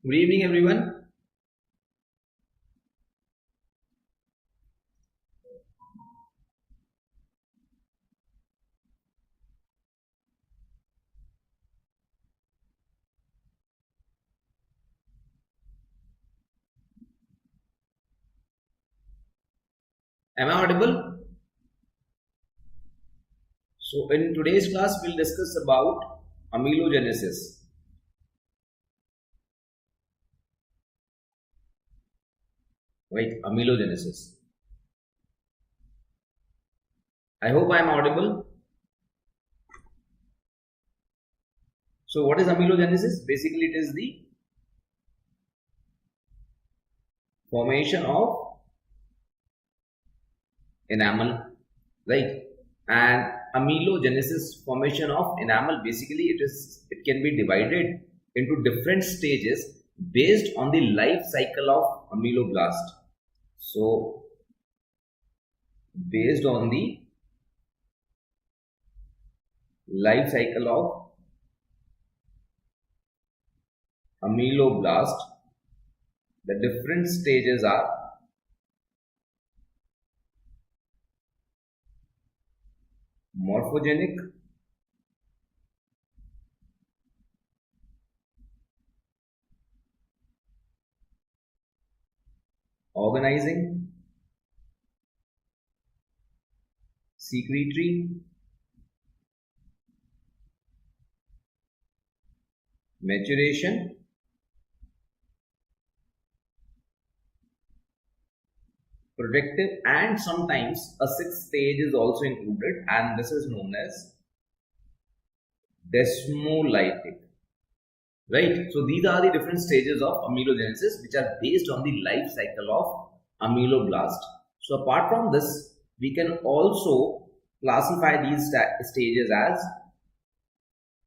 Good evening, everyone. Am I audible? So, in today's class, we'll discuss about amelogenesis. Right, amelogenesis. I hope I am audible. So, what is amelogenesis? Basically, it is the formation of enamel, right? And amelogenesis, formation of enamel, basically it can be divided into different stages based on the life cycle of ameloblast. So, based on the life cycle of ameloblast, the different stages are morphogenic, organizing, secretory, maturation, protective, and sometimes a sixth stage is also included, and this is known as desmolytic. Right? So these are the different stages of amelogenesis which are based on the life cycle of ameloblast. So apart from this, we can also classify these stages as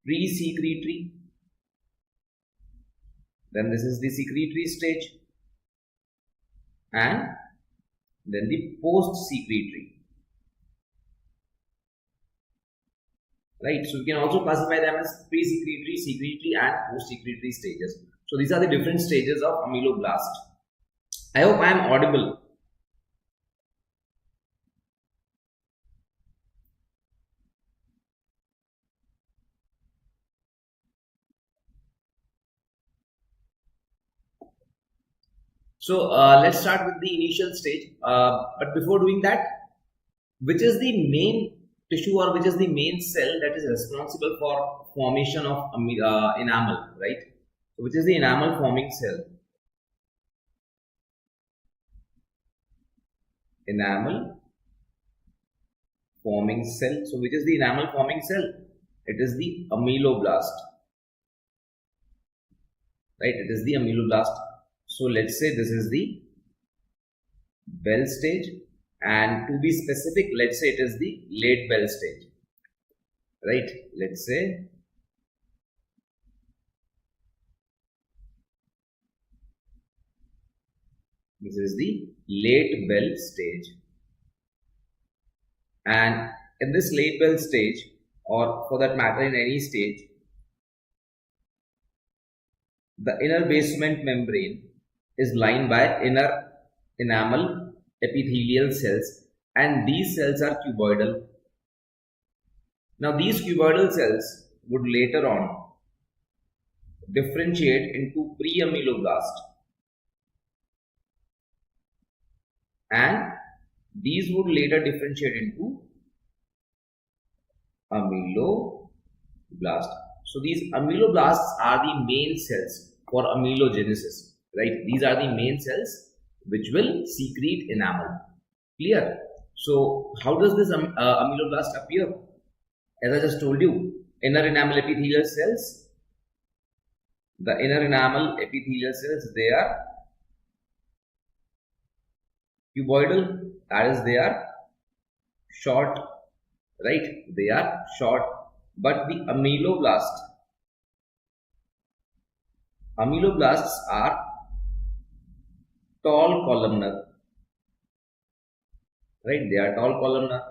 pre-secretory, then this is the secretory stage, and then the post-secretory. Right, so we can also classify them as pre-secretory, secretory, and post-secretory stages. So these are the different stages of ameloblast. I hope I am audible. So let's start with the initial stage. But before doing that, which is the main tissue or which is the main cell that is responsible for formation of enamel, right? So which is the enamel forming cell? Enamel forming cell. So which is the enamel forming cell? It is the ameloblast, right? It is the ameloblast. So let's say this is the Bell stage, and to be specific, let's say it is the late Bell stage, right? Let's say this is the late Bell stage, and in this late Bell stage, or for that matter in any stage, the inner basement membrane is lined by inner enamel epithelial cells, and these cells are cuboidal. Now these cuboidal cells would later on differentiate into pre-ameloblast, and these would later differentiate into ameloblast. So these ameloblasts are the main cells for amelogenesis, right? These are the main cells which will secrete enamel. Clear? So how does this ameloblast appear? As I just told you, inner enamel epithelial cells. The inner enamel epithelial cells, they are cuboidal, that is, they are short, right? They are short. But the ameloblasts are tall columnar, right? They are tall columnar.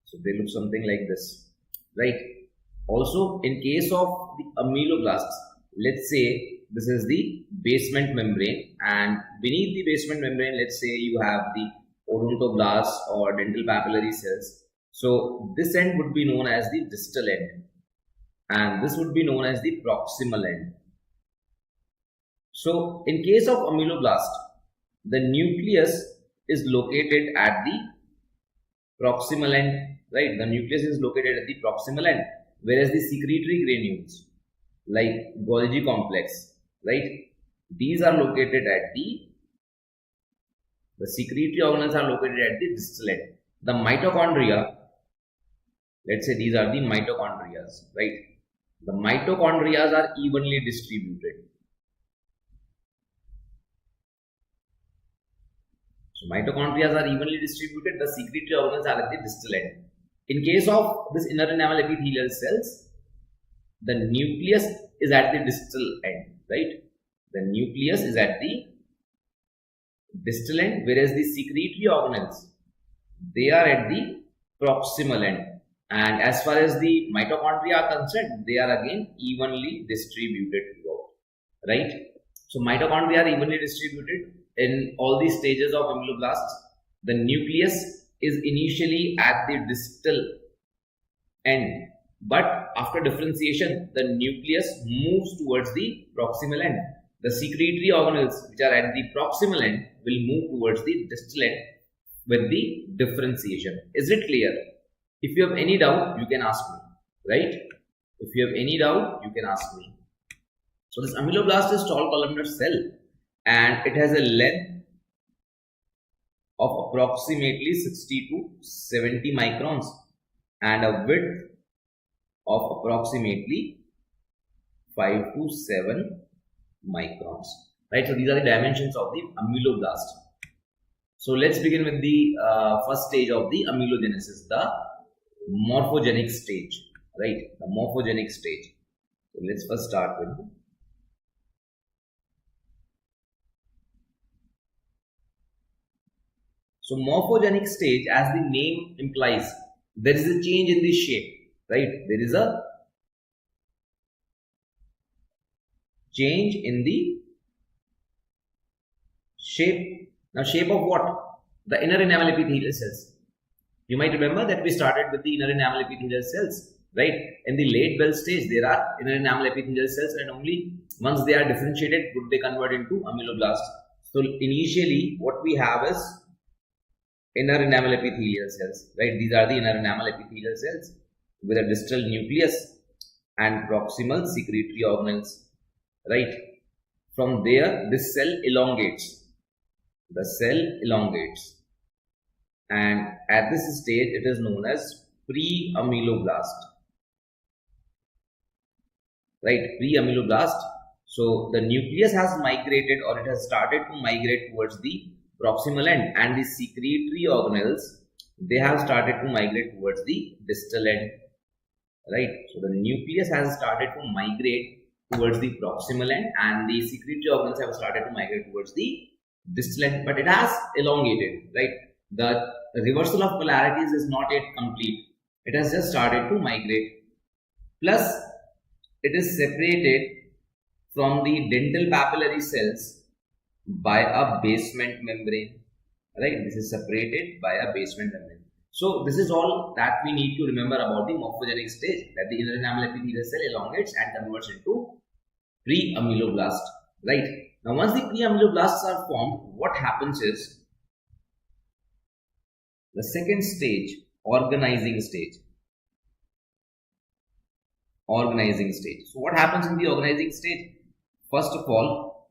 So they look something like this, right? Also, in case of the ameloblasts, let's say this is the basement membrane, and beneath the basement membrane, let's say you have the odontoblasts or dental papillary cells. So this end would be known as the distal end, and this would be known as the proximal end. So in case of ameloblast, the nucleus is located at the proximal end, right? The nucleus is located at the proximal end, whereas the secretory granules like Golgi complex, right? These are located at the secretory organelles are located at the distal end. The mitochondria, let's say these are the mitochondria, right? The mitochondria are evenly distributed. So mitochondria are evenly distributed. The secretory organelles are at the distal end. In case of this inner enamel epithelial cells, the nucleus is at the distal end, right? The nucleus is at the distal end, whereas the secretory organelles, they are at the proximal end. And as far as the mitochondria are concerned, they are again evenly distributed throughout, right? So mitochondria are evenly distributed in all these stages of ameloblasts. The nucleus is initially at the distal end, but after differentiation, the nucleus moves towards the proximal end. The secretory organelles which are at the proximal end will move towards the distal end with the differentiation. Is it clear? If you have any doubt, you can ask me, right? If you have any doubt, you can ask me. So this ameloblast is tall columnar cell, and it has a length of approximately 60 to 70 microns and a width of approximately 5 to 7 microns, right? So these are the dimensions of the ameloblast. So let's begin with the first stage of the amelogenesis, the morphogenic stage, right? The morphogenic stage. So let's first start with so morphogenic stage, as the name implies, there is a change in the shape, right? There is a change in the shape. Now, shape of what? The inner enamel epithelial cells. You might remember that we started with the inner enamel epithelial cells, right? In the late Bell stage, there are inner enamel epithelial cells, and only once they are differentiated would they convert into ameloblasts. So initially, what we have is inner enamel epithelial cells, right? These are the inner enamel epithelial cells with a distal nucleus and proximal secretory organelles, right? From there, this cell elongates. The cell elongates, and at this stage, it is known as pre-ameloblast, right? Pre-ameloblast. So the nucleus has migrated, or it has started to migrate towards the proximal end, and the secretory organelles, they have started to migrate towards the distal end, right? So the nucleus has started to migrate towards the proximal end, and the secretory organelles have started to migrate towards the distal end, but it has elongated, right? The reversal of polarities is not yet complete. It has just started to migrate. Plus, it is separated from the dental papillary cells by a basement membrane, right? This is separated by a basement membrane. So this is all that we need to remember about the morphogenic stage, that the inner enamel epithelial cell elongates and converts into pre-ameloblast, right? Now, once the pre-ameloblasts are formed, what happens is the second stage, organizing stage. Organizing stage. So, what happens in the organizing stage? First of all,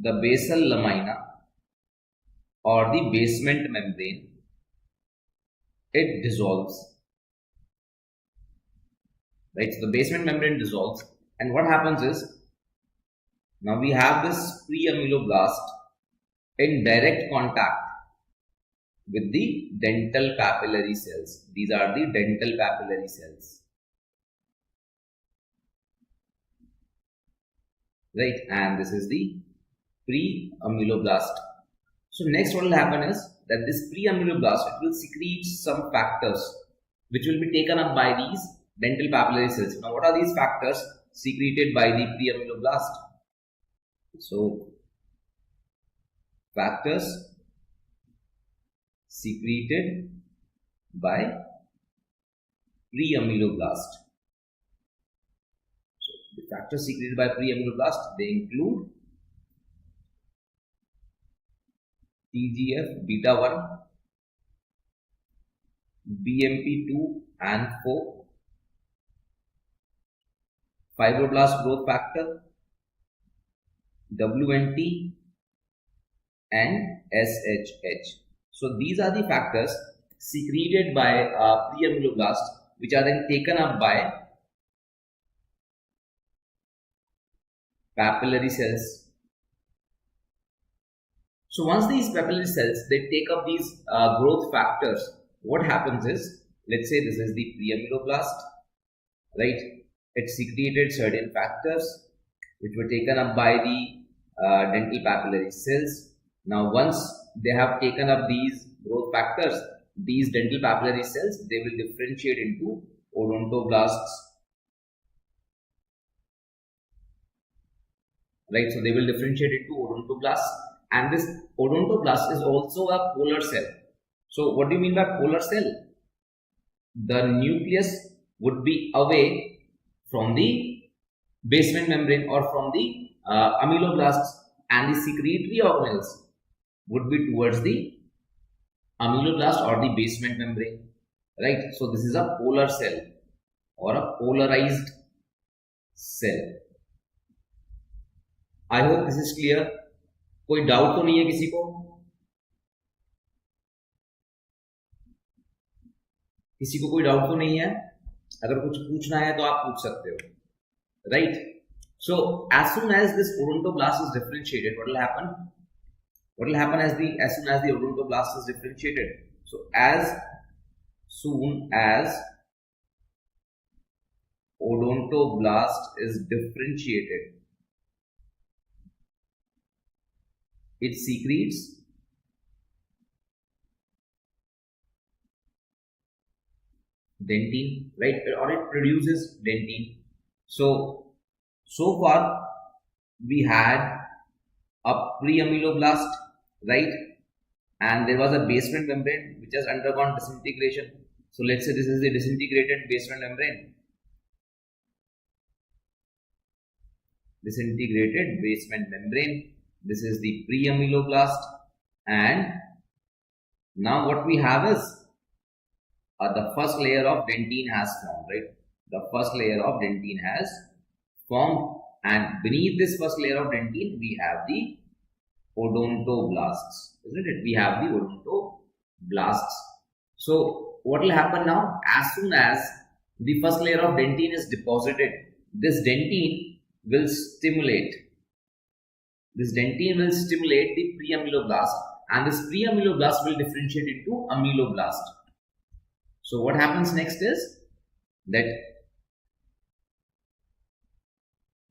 the basal lamina or the basement membrane, it dissolves, right? So, the basement membrane dissolves, and what happens is, now we have this pre-ameloblast in direct contact with the dental papillary cells. These are the dental papillary cells, right? And this is the pre-ameloblast. So next what will happen is that this pre-ameloblast, it will secrete some factors which will be taken up by these dental papillary cells. Now what are these factors? secreted by the pre-ameloblast. So factors secreted by pre-ameloblast. So the factors secreted by pre-ameloblast, they include TGF beta 1, BMP2 and 4, fibroblast growth factor, WNT and SHH. So these are the factors secreted by pre-ameloblast, which are then taken up by papillary cells. So once these papillary cells, they take up these growth factors, what happens is, let's say this is the pre-ameloblast, right? It secreted certain factors which were taken up by the dental papillary cells. Now once they have taken up these growth factors, these dental papillary cells, they will differentiate into odontoblasts, right? So they will differentiate into odontoblasts, and this odontoblast is also a polar cell. So what do you mean by polar cell? The nucleus would be away from the basement membrane or from the ameloblasts, and the secretory organelles would be towards the ameloblast or the basement membrane, right? So this is a polar cell or a polarized cell. I hope this is clear. कोई doubt तो नहीं है किसी को? किसी को कोई doubt तो नहीं है? अगर कुछ पूछना है तो आप पूछ सकते हो, right? So as soon as this odontoblast is differentiated, what will happen? What will happen as soon as the odontoblast is differentiated? So as soon as odontoblast is differentiated, it secretes dentine, right? Or it produces dentine. So far we had a pre-ameloblast, right? And there was a basement membrane which has undergone disintegration. So let's say this is the disintegrated basement membrane. Disintegrated basement membrane. This is the pre-ameloblast, and now what we have is the first layer of dentine has formed, right? The first layer of dentine has formed, and beneath this first layer of dentine we have the odontoblasts, isn't it? We have the odontoblasts. So what will happen now? As soon as the first layer of dentine is deposited, this dentine will stimulate. This dentine will stimulate the pre-ameloblast, and this pre-ameloblast will differentiate into ameloblast. So what happens next is that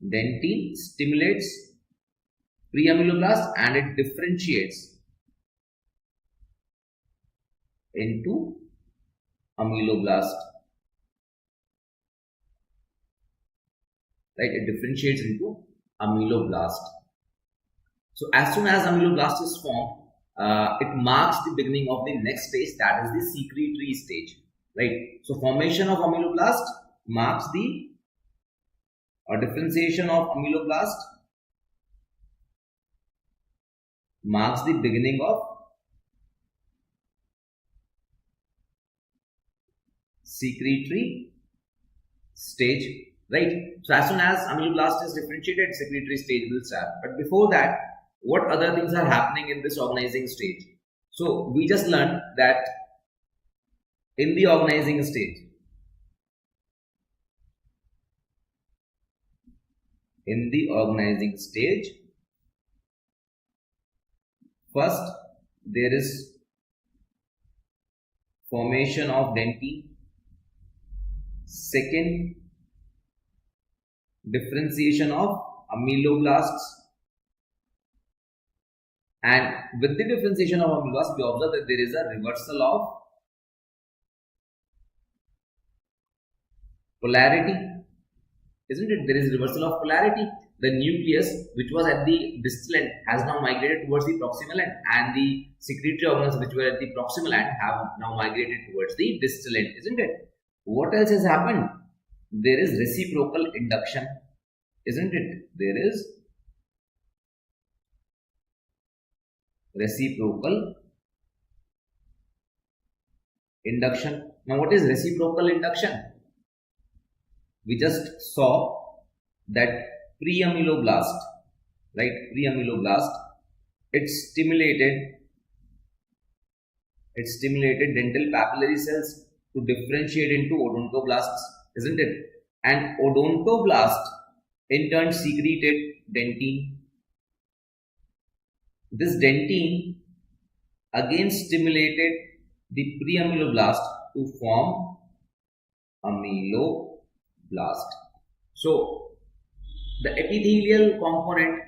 dentine stimulates pre-ameloblast and it differentiates into ameloblast. Right? It differentiates into ameloblast. So as soon as ameloblast is formed, it marks the beginning of the next stage, that is the secretory stage, right? So formation of ameloblast marks the differentiation of ameloblast marks the beginning of secretory stage, right? So as soon as ameloblast is differentiated, secretory stage will start. But before that, what other things are happening in this organizing stage? So we just learned that in the organizing stage, first there is formation of dentine, second differentiation of ameloblasts, and with the differentiation of ameloblasts we observe that there is a reversal of polarity, isn't it? There is reversal of polarity. The nucleus, which was at the distal end, has now migrated towards the proximal end, and the secretory organs, which were at the proximal end, have now migrated towards the distal end, isn't it? What else has happened? There is reciprocal induction, isn't it? There is reciprocal induction. Now, what is reciprocal induction? We just saw that pre-ameloblast, right? Pre-ameloblast, it stimulated dental papillary cells to differentiate into odontoblasts, isn't it? And odontoblast in turn secreted dentine. This dentine again stimulated the pre-ameloblast to form ameloblast. So the epithelial component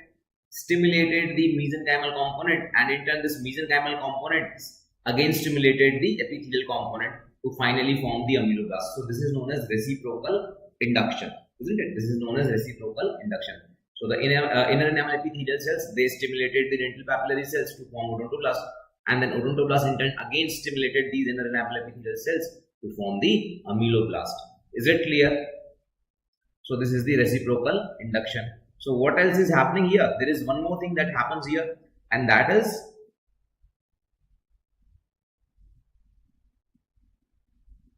stimulated the mesenchymal component, and in turn this mesenchymal component again stimulated the epithelial component to finally form the ameloblast. So this is known as reciprocal induction, isn't it? This is known as reciprocal induction. So the inner enamel epithelial cells, they stimulated the dental papillary cells to form odontoblast, and then odontoblast in turn again stimulated these inner enamel epithelial cells to form the ameloblast. Is it clear? So this is the reciprocal induction. So what else is happening here? There is one more thing that happens here, and that is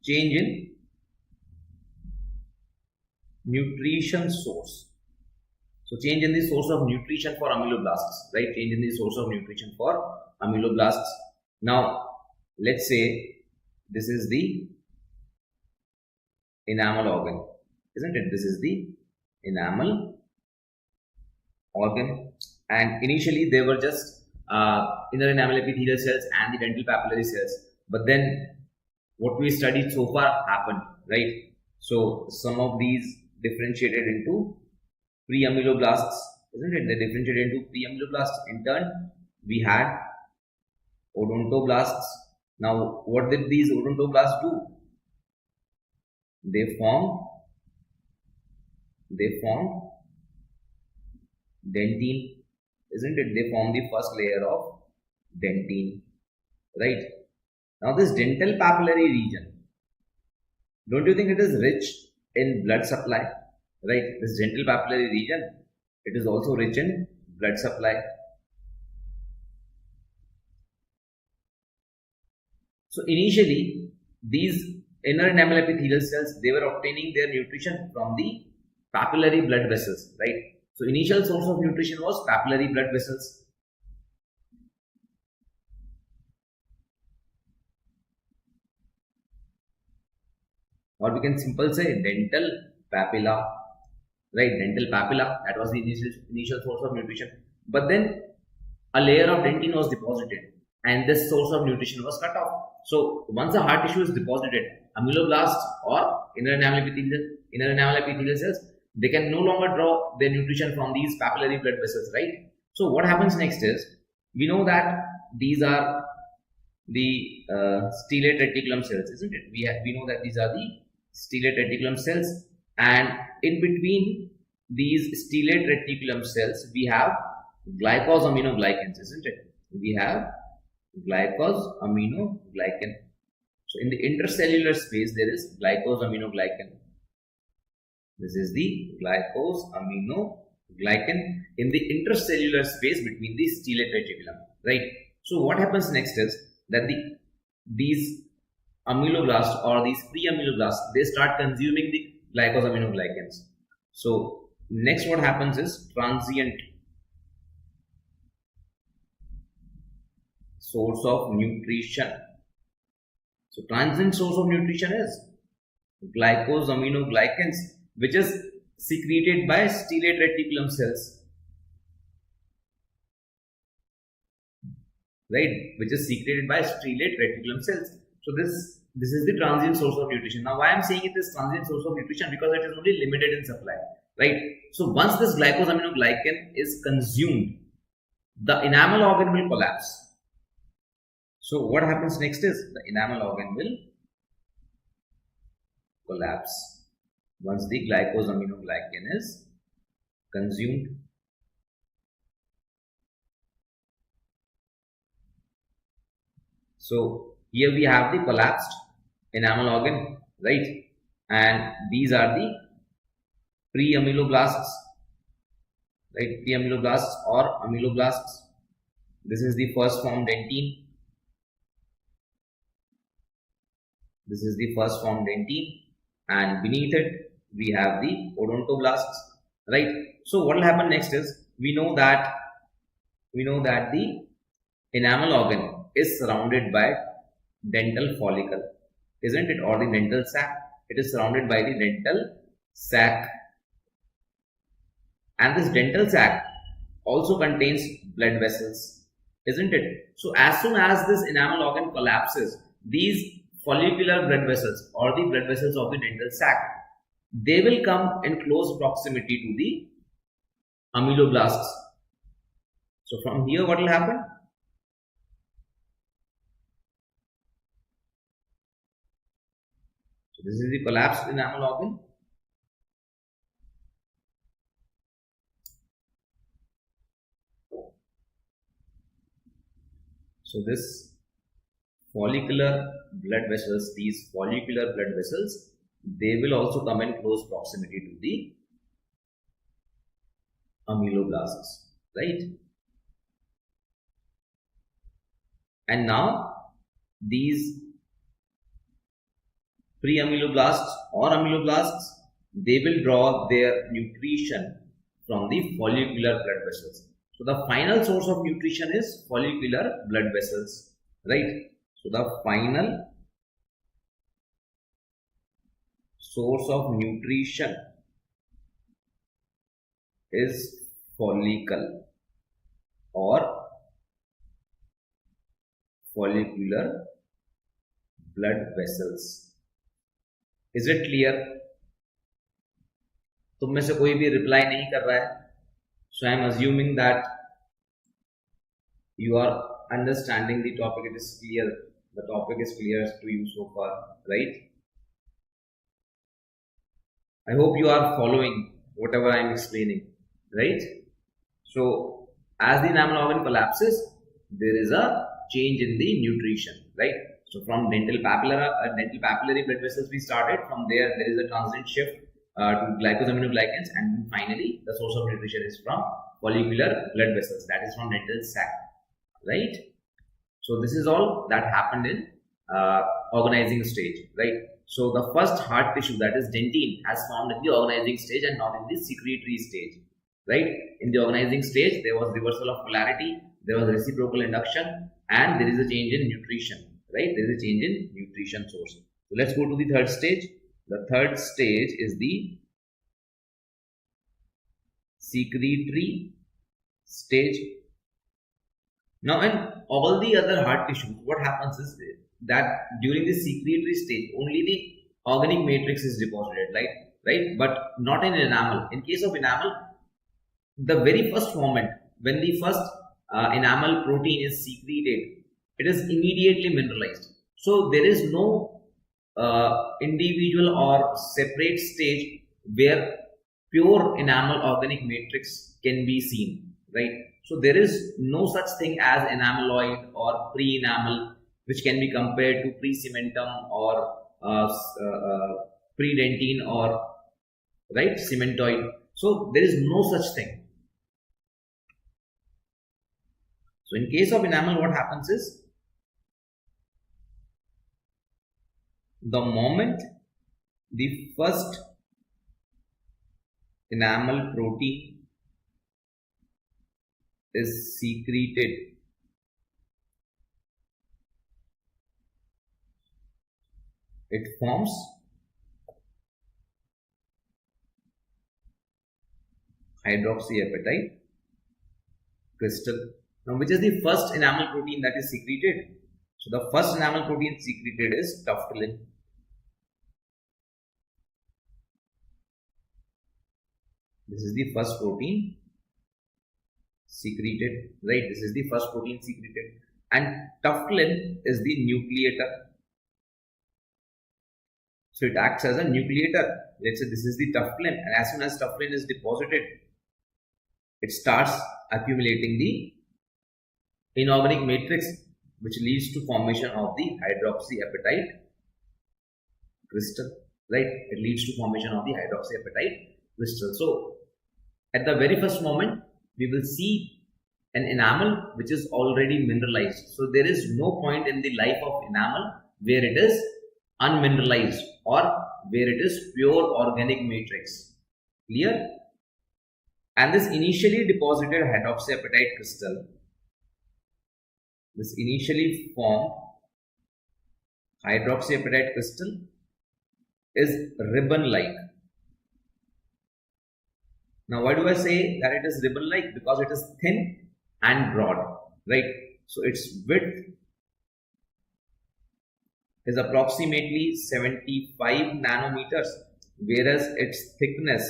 change in nutrition source. So change in the source of nutrition for ameloblasts, right? Change in the source of nutrition for ameloblasts. Now, let's say this is the enamel organ, isn't it? This is the enamel organ, and initially they were just inner enamel epithelial cells and the dental papillary cells, but then what we studied so far happened, right? So some of these differentiated into pre-ameloblasts, isn't it? They differentiated into pre-ameloblasts. In turn, we had odontoblasts. Now, what did these odontoblasts do? They formed dentine, isn't it? They form the first layer of dentine, right? Now, this dental papillary region, don't you think it is rich in blood supply, right? This dental papillary region, it is also rich in blood supply. So initially, these inner enamel epithelial cells, they were obtaining their nutrition from the papillary blood vessels, right? So initial source of nutrition was papillary blood vessels. Or we can simply say dental papilla, right? Dental papilla, that was the initial source of nutrition. But then a layer of dentine was deposited, and this source of nutrition was cut off. So once the hard tissue is deposited, ameloblasts or inner enamel epithelial cells, they can no longer draw their nutrition from these papillary blood vessels, right? So what happens next is, we know that these are the stellate reticulum cells, isn't it? We know that these are the stellate reticulum cells, and in between these stellate reticulum cells, we have glycosaminoglycans, isn't it? We have glycosaminoglycan. So in the intercellular space, there is glycosaminoglycan. This is the glycosaminoglycan in the intercellular space between the stellate reticulum, right? So what happens next is that these ameloblasts or these pre-ameloblasts, they start consuming the glycosaminoglycans. So next what happens is transient source of nutrition. So transient source of nutrition is glycosaminoglycans, which is secreted by stellate reticulum cells, right? Which is secreted by stellate reticulum cells. So this is the transient source of nutrition. Now, why I am saying it is transient source of nutrition? Because it is only limited in supply, right? So once this glycosaminoglycan is consumed, the enamel organ will collapse. So what happens next is the enamel organ will collapse. once the glycosaminoglycan is consumed. So here we have the collapsed enamel organ, right? And these are the pre-ameloblasts, right? Pre-ameloblasts or ameloblasts. This is the first form dentine. This is the first form dentine, and beneath it we have the odontoblasts, right? So what will happen next is we know that the enamel organ is surrounded by dental follicle, isn't it, or the dental sac? It is surrounded by the dental sac, and this dental sac also contains blood vessels, isn't it? So as soon as this enamel organ collapses, these follicular blood vessels or the blood vessels of the dental sac, they will come in close proximity to the ameloblasts. So from here what will happen? So this is the collapsed enamel organ. So this follicular blood vessels, these follicular blood vessels, they will also come in close proximity to the ameloblasts, right? And now these pre-ameloblasts or ameloblasts, they will draw their nutrition from the follicular blood vessels. So the final source of nutrition is follicular blood vessels, right? So the final source of nutrition is follicle or follicular blood vessels. Is it clear? तुम में से कोई भी reply नहीं कर रहा है, so I am assuming that you are understanding the topic. It is clear. The topic is clear to you so far, right? I hope you are following whatever I am explaining, right? So as the enamel organ collapses, there is a change in the nutrition, right? So from dental papillary blood vessels we started. From there is a transient shift to glycosaminoglycans, and finally the source of nutrition is from follicular blood vessels, that is from dental sac, right? So this is all that happened in organizing stage, right? So the first hard tissue, that is dentine, has formed in the organizing stage and not in the secretory stage, right? In the organizing stage there was reversal of polarity, there was reciprocal induction, and there is a change in nutrition, right? There is a change in nutrition source. So let's go to the third stage. The third stage is the secretory stage. Now in all the other hard tissues, what happens is that during the secretory stage only the organic matrix is deposited, right? But not in enamel. In case of enamel, the very first moment when the first enamel protein is secreted, it is immediately mineralized. So there is no individual or separate stage where pure enamel organic matrix can be seen, right? So there is no such thing as enameloid or pre-enamel, which can be compared to pre-cementum or pre-dentine or right cementoid. So there is no such thing. So in case of enamel, what happens is, the moment the first enamel protein is secreted, it forms hydroxyapatite crystal. Now, which is the first enamel protein that is secreted? So the first enamel protein secreted is tuftilin. This is the first protein secreted, right? This is the first protein secreted, and tuftilin is the nucleator. So it acts as a nucleator. Let's say this is the tuflin, and as soon as tuflin is deposited, it starts accumulating the inorganic matrix, which leads to formation of the hydroxyapatite crystal. Right? It leads to formation of the hydroxyapatite crystal. So at the very first moment, we will see an enamel which is already mineralized. So there is no point in the life of enamel where it is unmineralized or where it is pure organic matrix. Clear? And this initially deposited hydroxyapatite crystal, this initially formed hydroxyapatite crystal is ribbon-like. Now, why do I say that it is ribbon-like? Because it is thin and broad, right? So its width is approximately 75 nanometers, whereas its thickness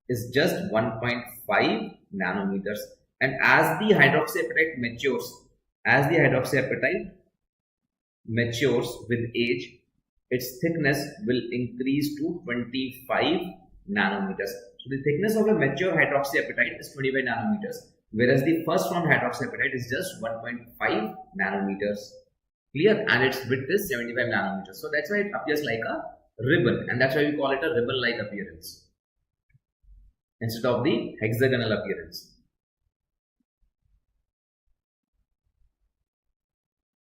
is just 1.5 nanometers. And as the hydroxyapatite matures with age, its thickness will increase to 25 nanometers. So the thickness of a mature hydroxyapatite is 25 nanometers, whereas the first formed hydroxyapatite is just 1.5 nanometers. Clear? And its width is 75 nanometers. So that's why it appears like a ribbon, and that's why we call it a ribbon-like appearance instead of the hexagonal appearance.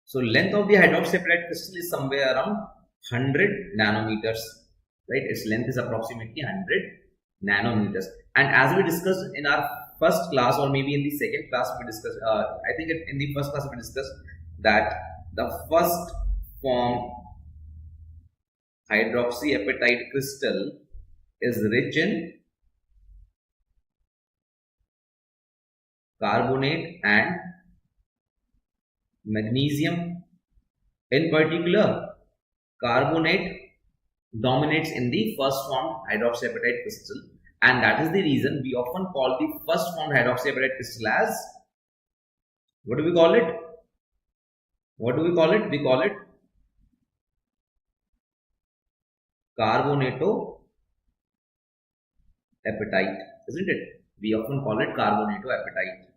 So length of the hydroxyapatite crystal is somewhere around 100 nanometers, right? Its length is approximately 100 nanometers. And as we discussed in our first class, or maybe in the second class, we discussed, I think in the first class we discussed that the first formed hydroxyapatite crystal is rich in carbonate and magnesium. In particular, carbonate dominates in the first formed hydroxyapatite crystal, and that is the reason we often call the first formed hydroxyapatite crystal as, what do we call it? What do we call it? We call it carbonatoapatite, isn't it? We often call it carbonatoapatite.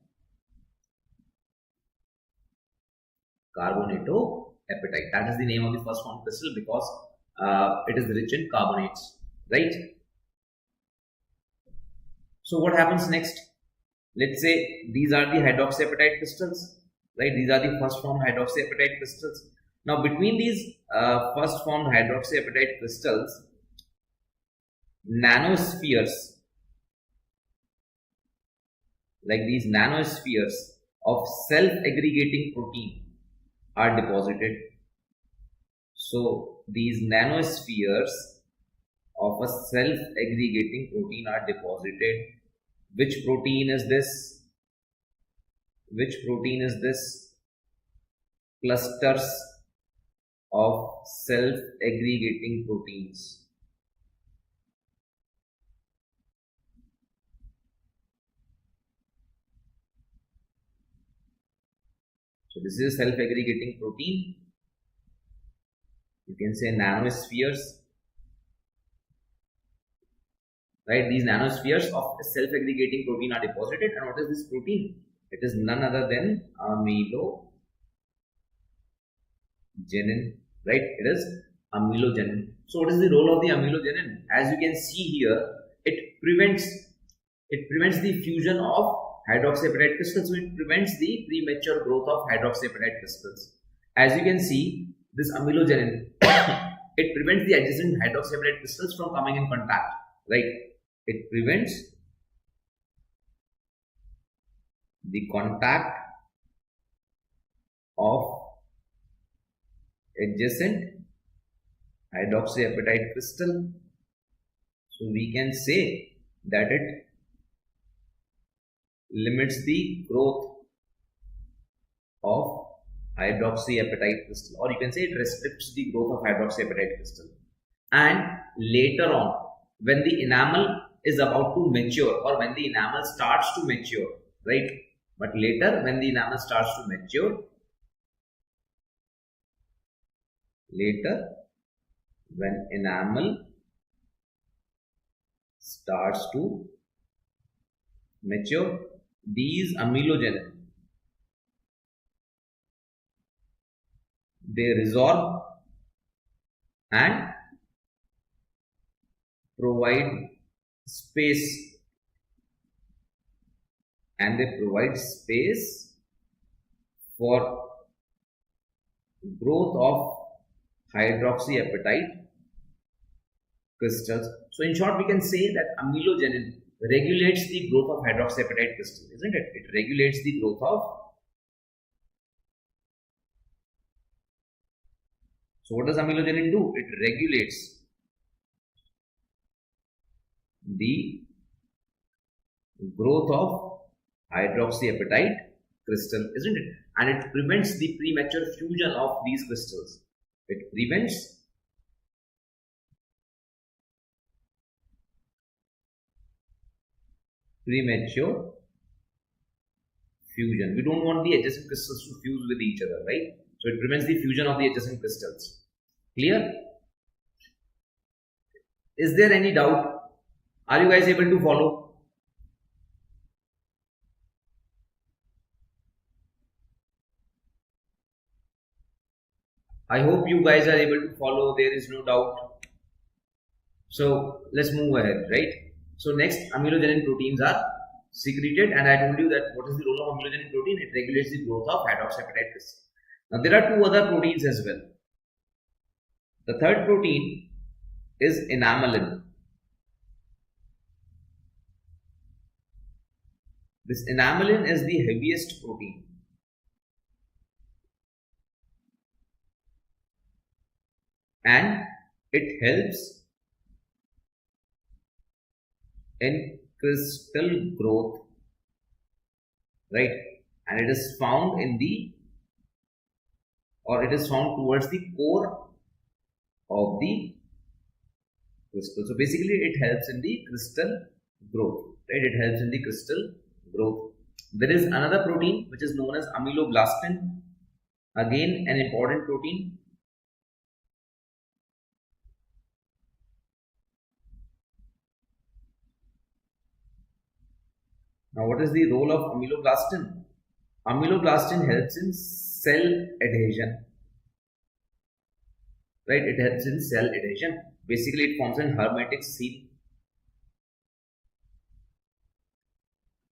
Carbonatoapatite. That is the name of the first formed crystal because it is rich in carbonates, right? So what happens next? Let's say these are the hydroxyapatite crystals, right? These are the first formed hydroxyapatite crystals. Now between these first formed hydroxyapatite crystals, nanospheres, like these nanospheres of self-aggregating protein are deposited. So these nanospheres of a self-aggregating protein are deposited. Which protein is this? Which protein is this? Clusters of self-aggregating proteins. So this is a self-aggregating protein. You can say nanospheres, right? These nanospheres of a self-aggregating protein are deposited. And what is this protein? It is none other than amelogenin, right? It is amelogenin. So what is the role of the amelogenin? As you can see here, it prevents the fusion of hydroxyapatite crystals. So it prevents the premature growth of hydroxyapatite crystals. As you can see, this amelogenin, it prevents the adjacent hydroxyapatite crystals from coming in contact, right? It prevents the contact of adjacent hydroxyapatite crystal. So we can say that it limits the growth of hydroxyapatite crystal, or you can say it restricts the growth of hydroxyapatite crystal. And later on, when the enamel is about to mature, or when the enamel starts to mature, right? But later, when the enamel starts to mature, when enamel starts to mature, these amelogenesis, they resorb and provide space, for growth of hydroxyapatite crystals. So in short, we can say that amelogenin regulates the growth of hydroxyapatite crystal, isn't it? It regulates the growth of. So what does amelogenin do? It regulates the growth of hydroxyapatite crystal, isn't it? And it prevents the premature fusion of these crystals. It prevents premature fusion. We don't want the adjacent crystals to fuse with each other, right? So it prevents the fusion of the adjacent crystals. Clear? Is there any doubt? Are you guys able to follow? I hope you guys are able to follow. There is no doubt. So let's move ahead, right? So next, amelogenin proteins are secreted, and I told you that what is the role of amelogenin protein? It regulates the growth of hydroxyapatite crystal. Now there are two other proteins as well. The third protein is enamelin. This enamelin is the heaviest protein. And it helps in crystal growth, right? And it is found in the, or it is found towards the core of the crystal. So basically it helps in the crystal growth, right? It helps in the crystal growth. There is another protein which is known as ameloblastin, again an important protein. Now what is the role of ameloblastin? Ameloblastin helps in cell adhesion, right? It helps in cell adhesion. Basically it forms an hermetic seal.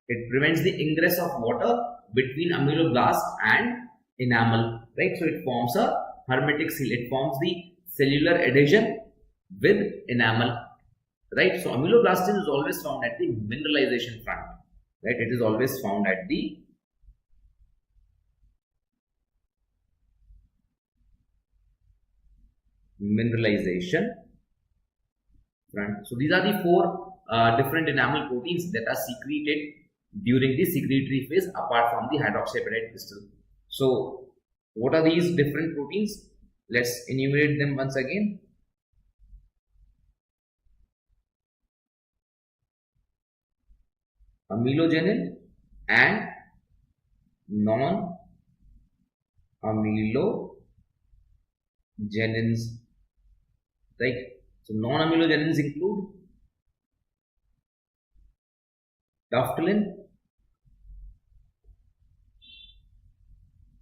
It prevents the ingress of water between ameloblast and enamel, right? So it forms a hermetic seal. It forms the cellular adhesion with enamel, right? So ameloblastin is always found at the mineralization front, right? It is always found at the mineralization front. So these are the four different enamel proteins that are secreted during the secretory phase apart from the hydroxyapatite crystal. So what are these different proteins? Let's enumerate them once again. Amelogenin and non-amelogenins, right? So non-amelogenins include taftalin,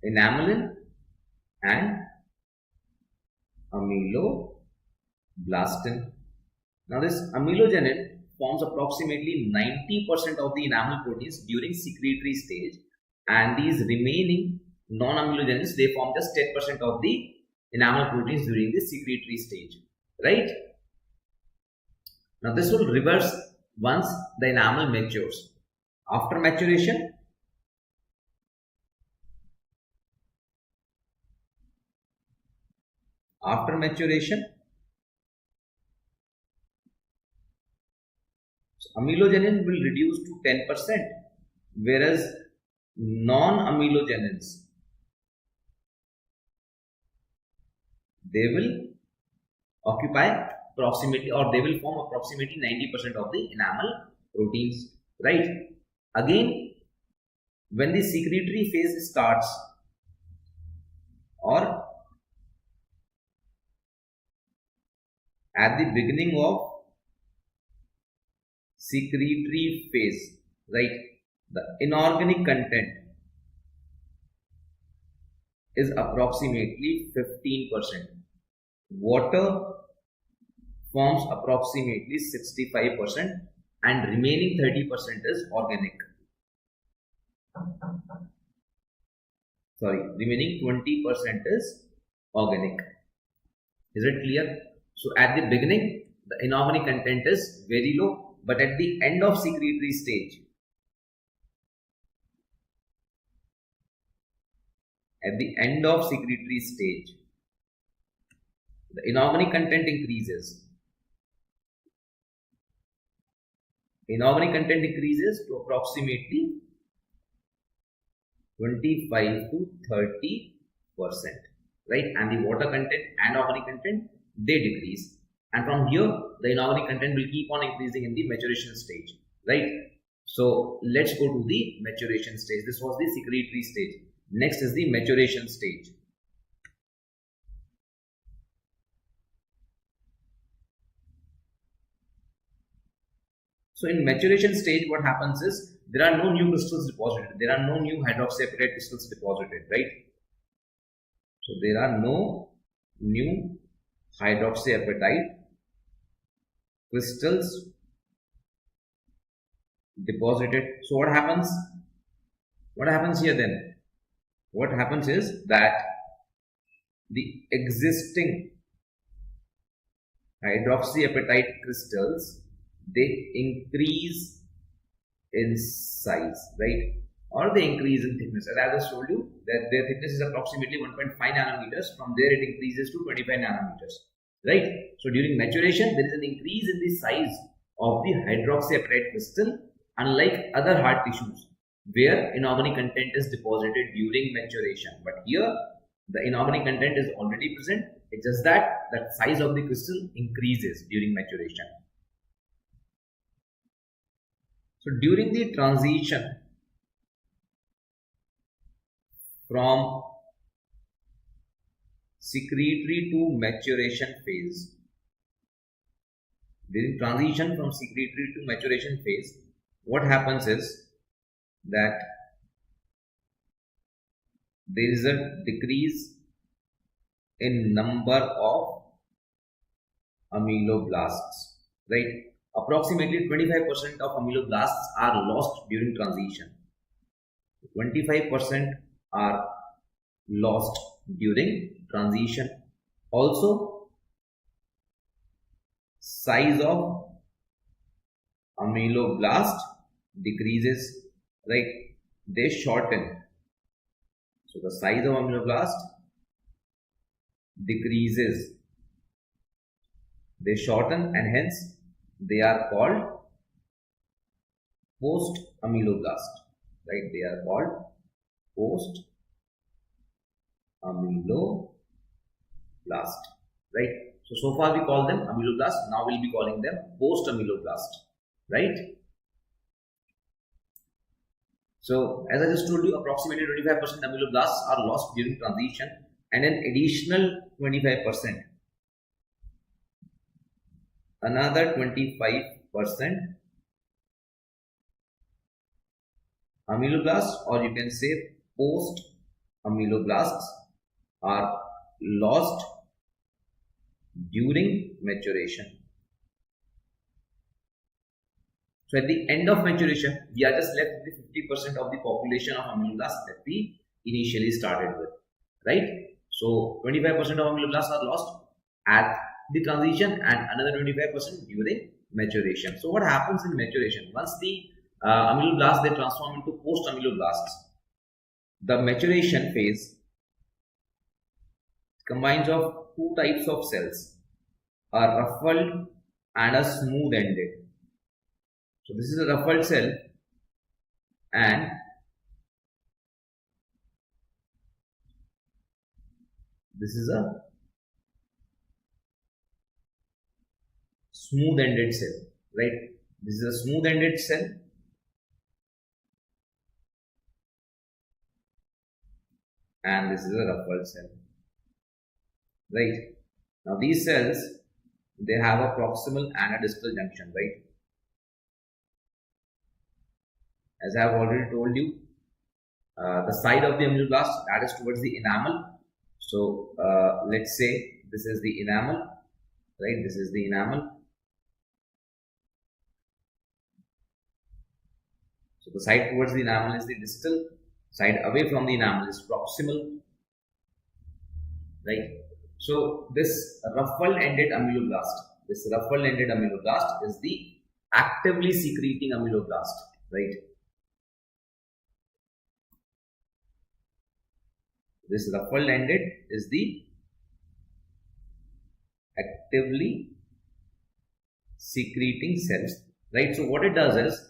enamelin and ameloblastin. Now this amelogenin forms approximately 90% of the enamel proteins during secretory stage, and these remaining non-amelogenins, they form just 10% of the enamel proteins during the secretory stage, right? Now this will reverse once the enamel matures. After maturation, amelogenin will reduce to 10%, whereas non-amelogenins, they will occupy approximately, or they will form approximately 90% of the enamel proteins, right? Again, when the secretory phase starts, or at the beginning of secretory phase, right, the inorganic content is approximately 15%. Water forms approximately 65% and remaining 30% is organic. Sorry, remaining 20% is organic. Is it clear? So at the beginning, the inorganic content is very low, but at the end of secretory stage, the inorganic content increases. Inorganic content increases to approximately 25 to 30%, right? And the water content and organic content, they decrease. And from here, the inorganic content will keep on increasing in the maturation stage, right? So let's go to the maturation stage. This was the secretory stage. Next is the maturation stage. So in maturation stage, what happens is there are no new crystals deposited. There are no new hydroxyapatite crystals deposited, right? So there are no new hydroxyapatite crystals deposited. So what happens? What happens here then? What happens is that the existing hydroxyapatite crystals, they increase in size, right? Or they increase in thickness. As I just told you that their thickness is approximately 1.5 nanometers. From there it increases to 25 nanometers, right? So during maturation, there is an increase in the size of the hydroxyapatite crystal, unlike other hard tissues where inorganic content is deposited during maturation. But here, the inorganic content is already present. It's just that the size of the crystal increases during maturation. So during the transition from secretory to maturation phase, what happens is that there is a decrease in number of ameloblasts, right? Approximately 25% of ameloblasts are lost during transition. 25% are lost during transition. Also, size of ameloblast decreases, right? They shorten. So the size of ameloblast decreases. They shorten and hence they are called post-ameloblast, right? They are called post-ameloblast, right? So far we call them ameloblast. Now we'll be calling them post-ameloblast, right? So as I just told you, approximately 25% ameloblasts are lost during transition, and an additional 25%. Another 25% ameloblasts, or you can say post-ameloblasts, are lost during maturation. So at the end of maturation, we are just left with 50% of the population of ameloblasts that we initially started with, right? So 25% of ameloblasts are lost at the transition and another 25% during maturation. So what happens in maturation? Once the ameloblasts, they transform into post-ameloblasts, the maturation phase combines of two types of cells, a ruffled and a smooth-ended. So this is a ruffled cell and this is a smooth-ended cell, right? This is a smooth-ended cell and this is a ruffled cell, right? Now these cells, they have a proximal and a distal junction, right? As I have already told you, the side of the ameloblast that is towards the enamel. So let's say this is the enamel, right? This is the enamel. So the side towards the enamel is the distal, side away from the enamel is proximal, right? So this ruffle-ended ameloblast, is the actively secreting ameloblast, right? This ruffle-ended is the actively secreting cells, right? So what it does is,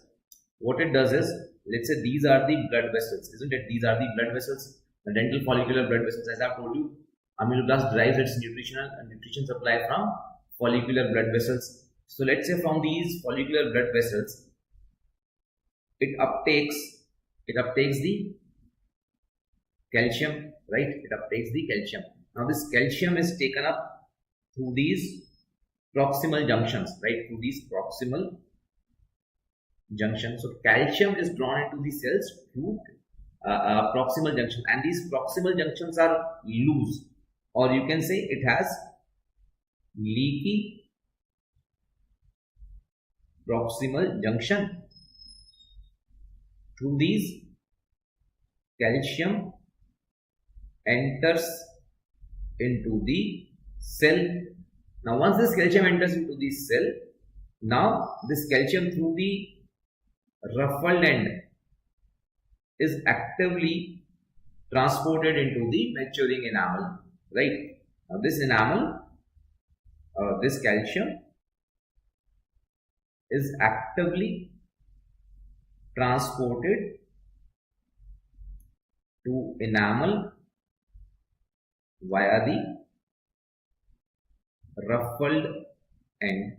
let's say these are the blood vessels, isn't it? These are the blood vessels, the dental follicular blood vessels. As I've told you, ameloblast derives its nutrition supply from follicular blood vessels. So let's say from these follicular blood vessels, it uptakes the calcium, right? It uptakes the calcium. Now this calcium is taken up through these proximal junctions, right? Through these proximal junctions. So calcium is drawn into the cells through proximal junction, and these proximal junctions are loose, or you can say it has leaky proximal junction. Through these, calcium enters into the cell. Now once this calcium enters into the cell, now this calcium through the ruffled end is actively transported into the maturing enamel, right? Now this enamel, this calcium is actively transported to enamel via the ruffled end,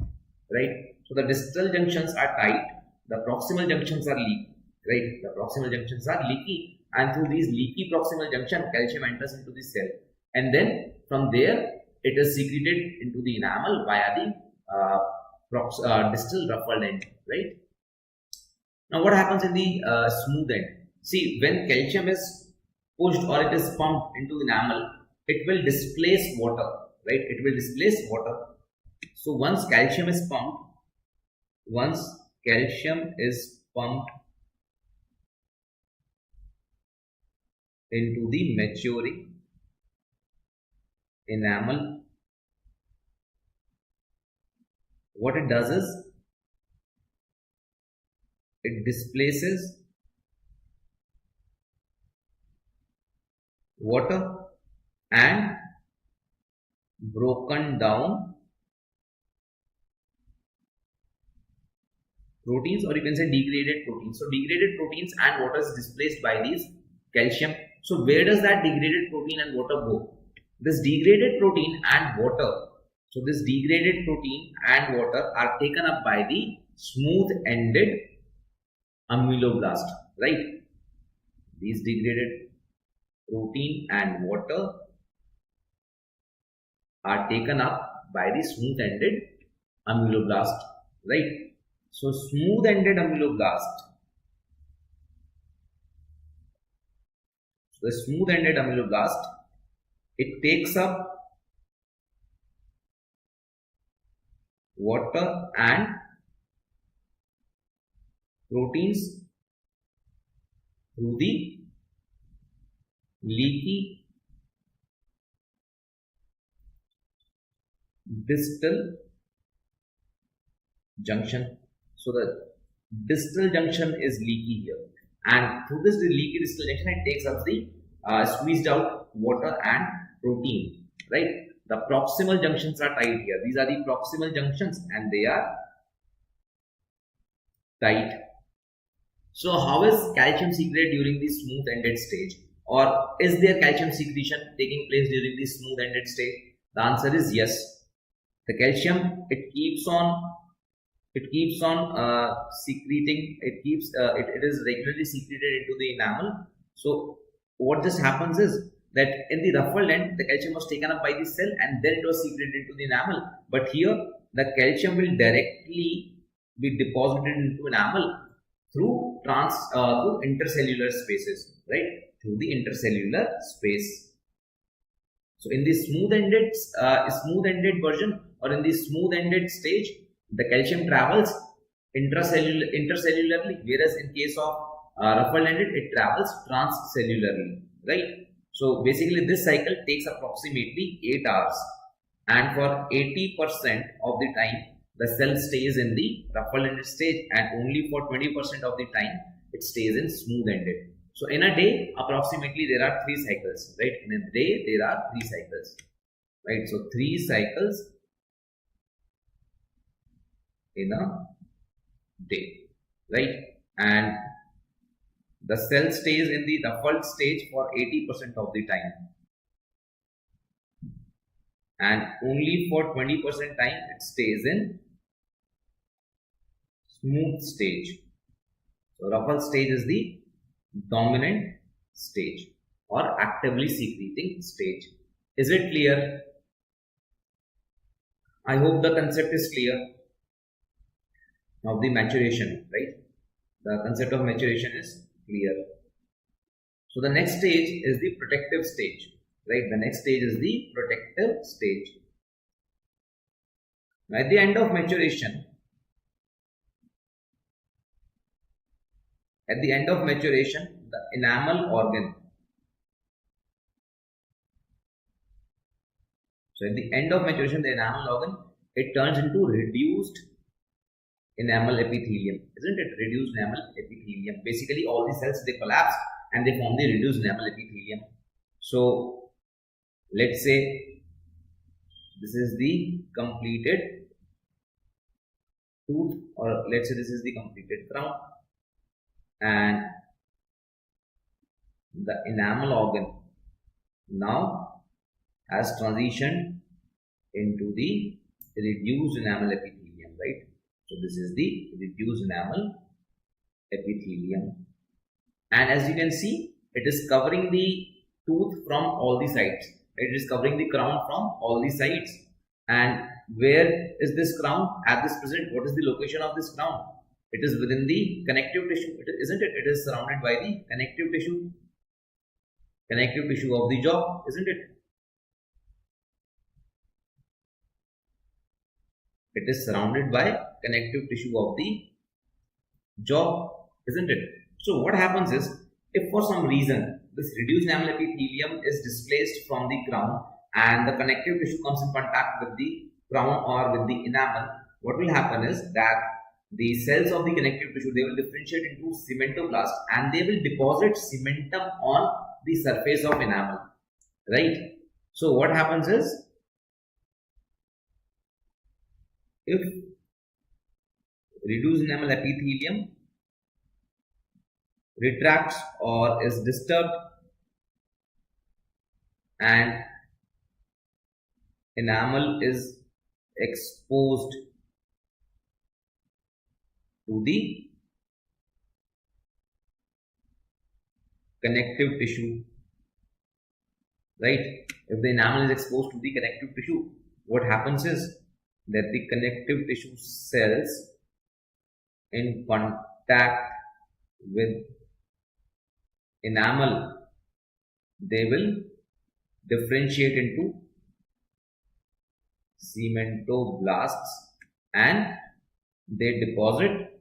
right? So the distal junctions are tight, the proximal junctions are leaky, right? The proximal junctions are leaky, and through these leaky proximal junction, calcium enters into the cell, and then from there it is secreted into the enamel via the distal ruffled end, right? Now what happens in the smooth end? See, when calcium is pushed or it is pumped into the enamel, it will displace water, right? It will displace water. So once calcium is pumped into the maturing enamel, what it does is it displaces water and broken down proteins, or you can say degraded proteins. So degraded proteins and water is displaced by these calcium. So where does that degraded protein and water go? This degraded protein and water, so this degraded protein and water are taken up by the smooth ended ameloblast, right? These degraded protein and water are taken up by the smooth ended ameloblast, right? So smooth ended ameloblast, the smooth ended ameloblast, it takes up water and proteins through the leaky distal junction. So the distal junction is leaky here, and through this leaky distal junction it takes up the squeezed out water and protein, right? The proximal junctions are tight here. These are the proximal junctions and they are tight. So how is calcium secreted during the smooth ended stage, or is there calcium secretion taking place during the smooth ended stage? The answer is yes. The calcium, it keeps on secreting, it is regularly secreted into the enamel. So what just happens is that in the ruffled end the calcium was taken up by the cell and then it was secreted into the enamel, but here the calcium will directly be deposited into enamel through intercellular spaces, right? Through the intercellular space. So in the smooth-ended version, or in the smooth-ended stage, the calcium travels intercellularly, whereas in case of ruffle-ended, it travels transcellularly, right? So basically, this cycle takes approximately 8 hours, and for 80% of the time, the cell stays in the ruffle-ended stage, and only for 20% of the time, it stays in smooth-ended. So in a day, approximately there are 3 cycles, right? In a day, there are 3 cycles, right? So 3 cycles in a day, right? And the cell stays in the ruffled stage for 80% of the time, and only for 20% time it stays in smooth stage. So ruffled stage is the dominant stage or actively secreting stage. Is it clear? I hope the concept is clear. Now the maturation, right? The concept of maturation is clear. So the next stage is the protective stage, right? The next stage is the protective stage. Now at the end of maturation, the enamel organ. So at the end of maturation, the enamel organ, it turns into reduced enamel epithelium, isn't it? Reduced enamel epithelium. Basically, all the cells, they collapse and they form the reduced enamel epithelium. So let's say this is the completed tooth, or let's say this is the completed crown, and the enamel organ now has transitioned into the reduced enamel epithelium, right? So this is the reduced enamel epithelium, and as you can see, it is covering the tooth from all the sides. It is covering the crown from all the sides. And where is this crown at this present? What is the location of this crown? It is within the connective tissue, isn't it? It is surrounded by the connective tissue of the jaw, isn't it? It is surrounded by connective tissue of the jaw, isn't it? So what happens is, if for some reason this reduced enamel epithelium is displaced from the crown and the connective tissue comes in contact with the crown or with the enamel, what will happen is that the cells of the connective tissue, they will differentiate into cementoblasts and they will deposit cementum on the surface of enamel, right? So what happens is, if reduced enamel epithelium retracts or is disturbed and enamel is exposed to the connective tissue, right? If the enamel is exposed to the connective tissue, what happens is that the connective tissue cells in contact with enamel, they will differentiate into cementoblasts and they deposit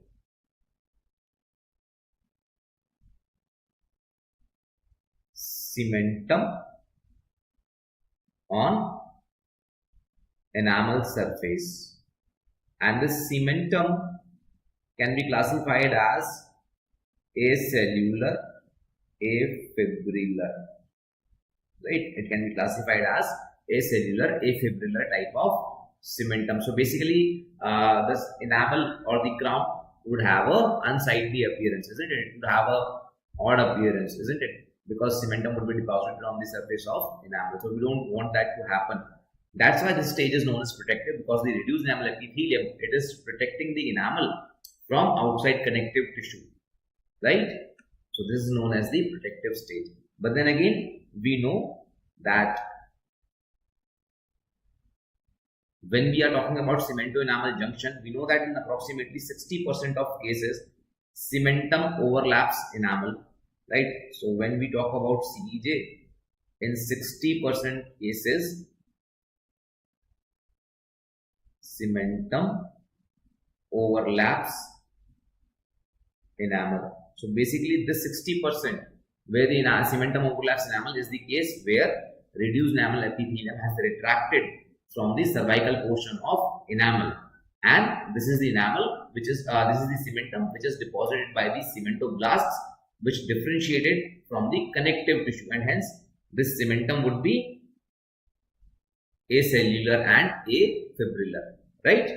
cementum on enamel surface, and this cementum can be classified as acellular, afibrillar, right? It can be classified as acellular, afibrillar type of cementum. So basically, this enamel or the crown would have a unsightly appearance, isn't it? It would have a odd appearance, isn't it? Because cementum would be deposited on the surface of enamel. So we don't want that to happen. That's why this stage is known as protective, because the reduced enamel epithelium, it is protecting the enamel from outside connective tissue, right? So this is known as the protective stage. But then again, we know that when we are talking about cemento-enamel junction, we know that in approximately 60% of cases, cementum overlaps enamel, right? So when we talk about CEJ, in 60% cases, cementum overlaps enamel. So basically this 60% where the cementum overlaps enamel is the case where reduced enamel epithelium has retracted from the cervical portion of enamel, and this is the enamel, which is this is the cementum which is deposited by the cementoblasts, which differentiated from the connective tissue, and hence this cementum would be acellular and afibrillar, right?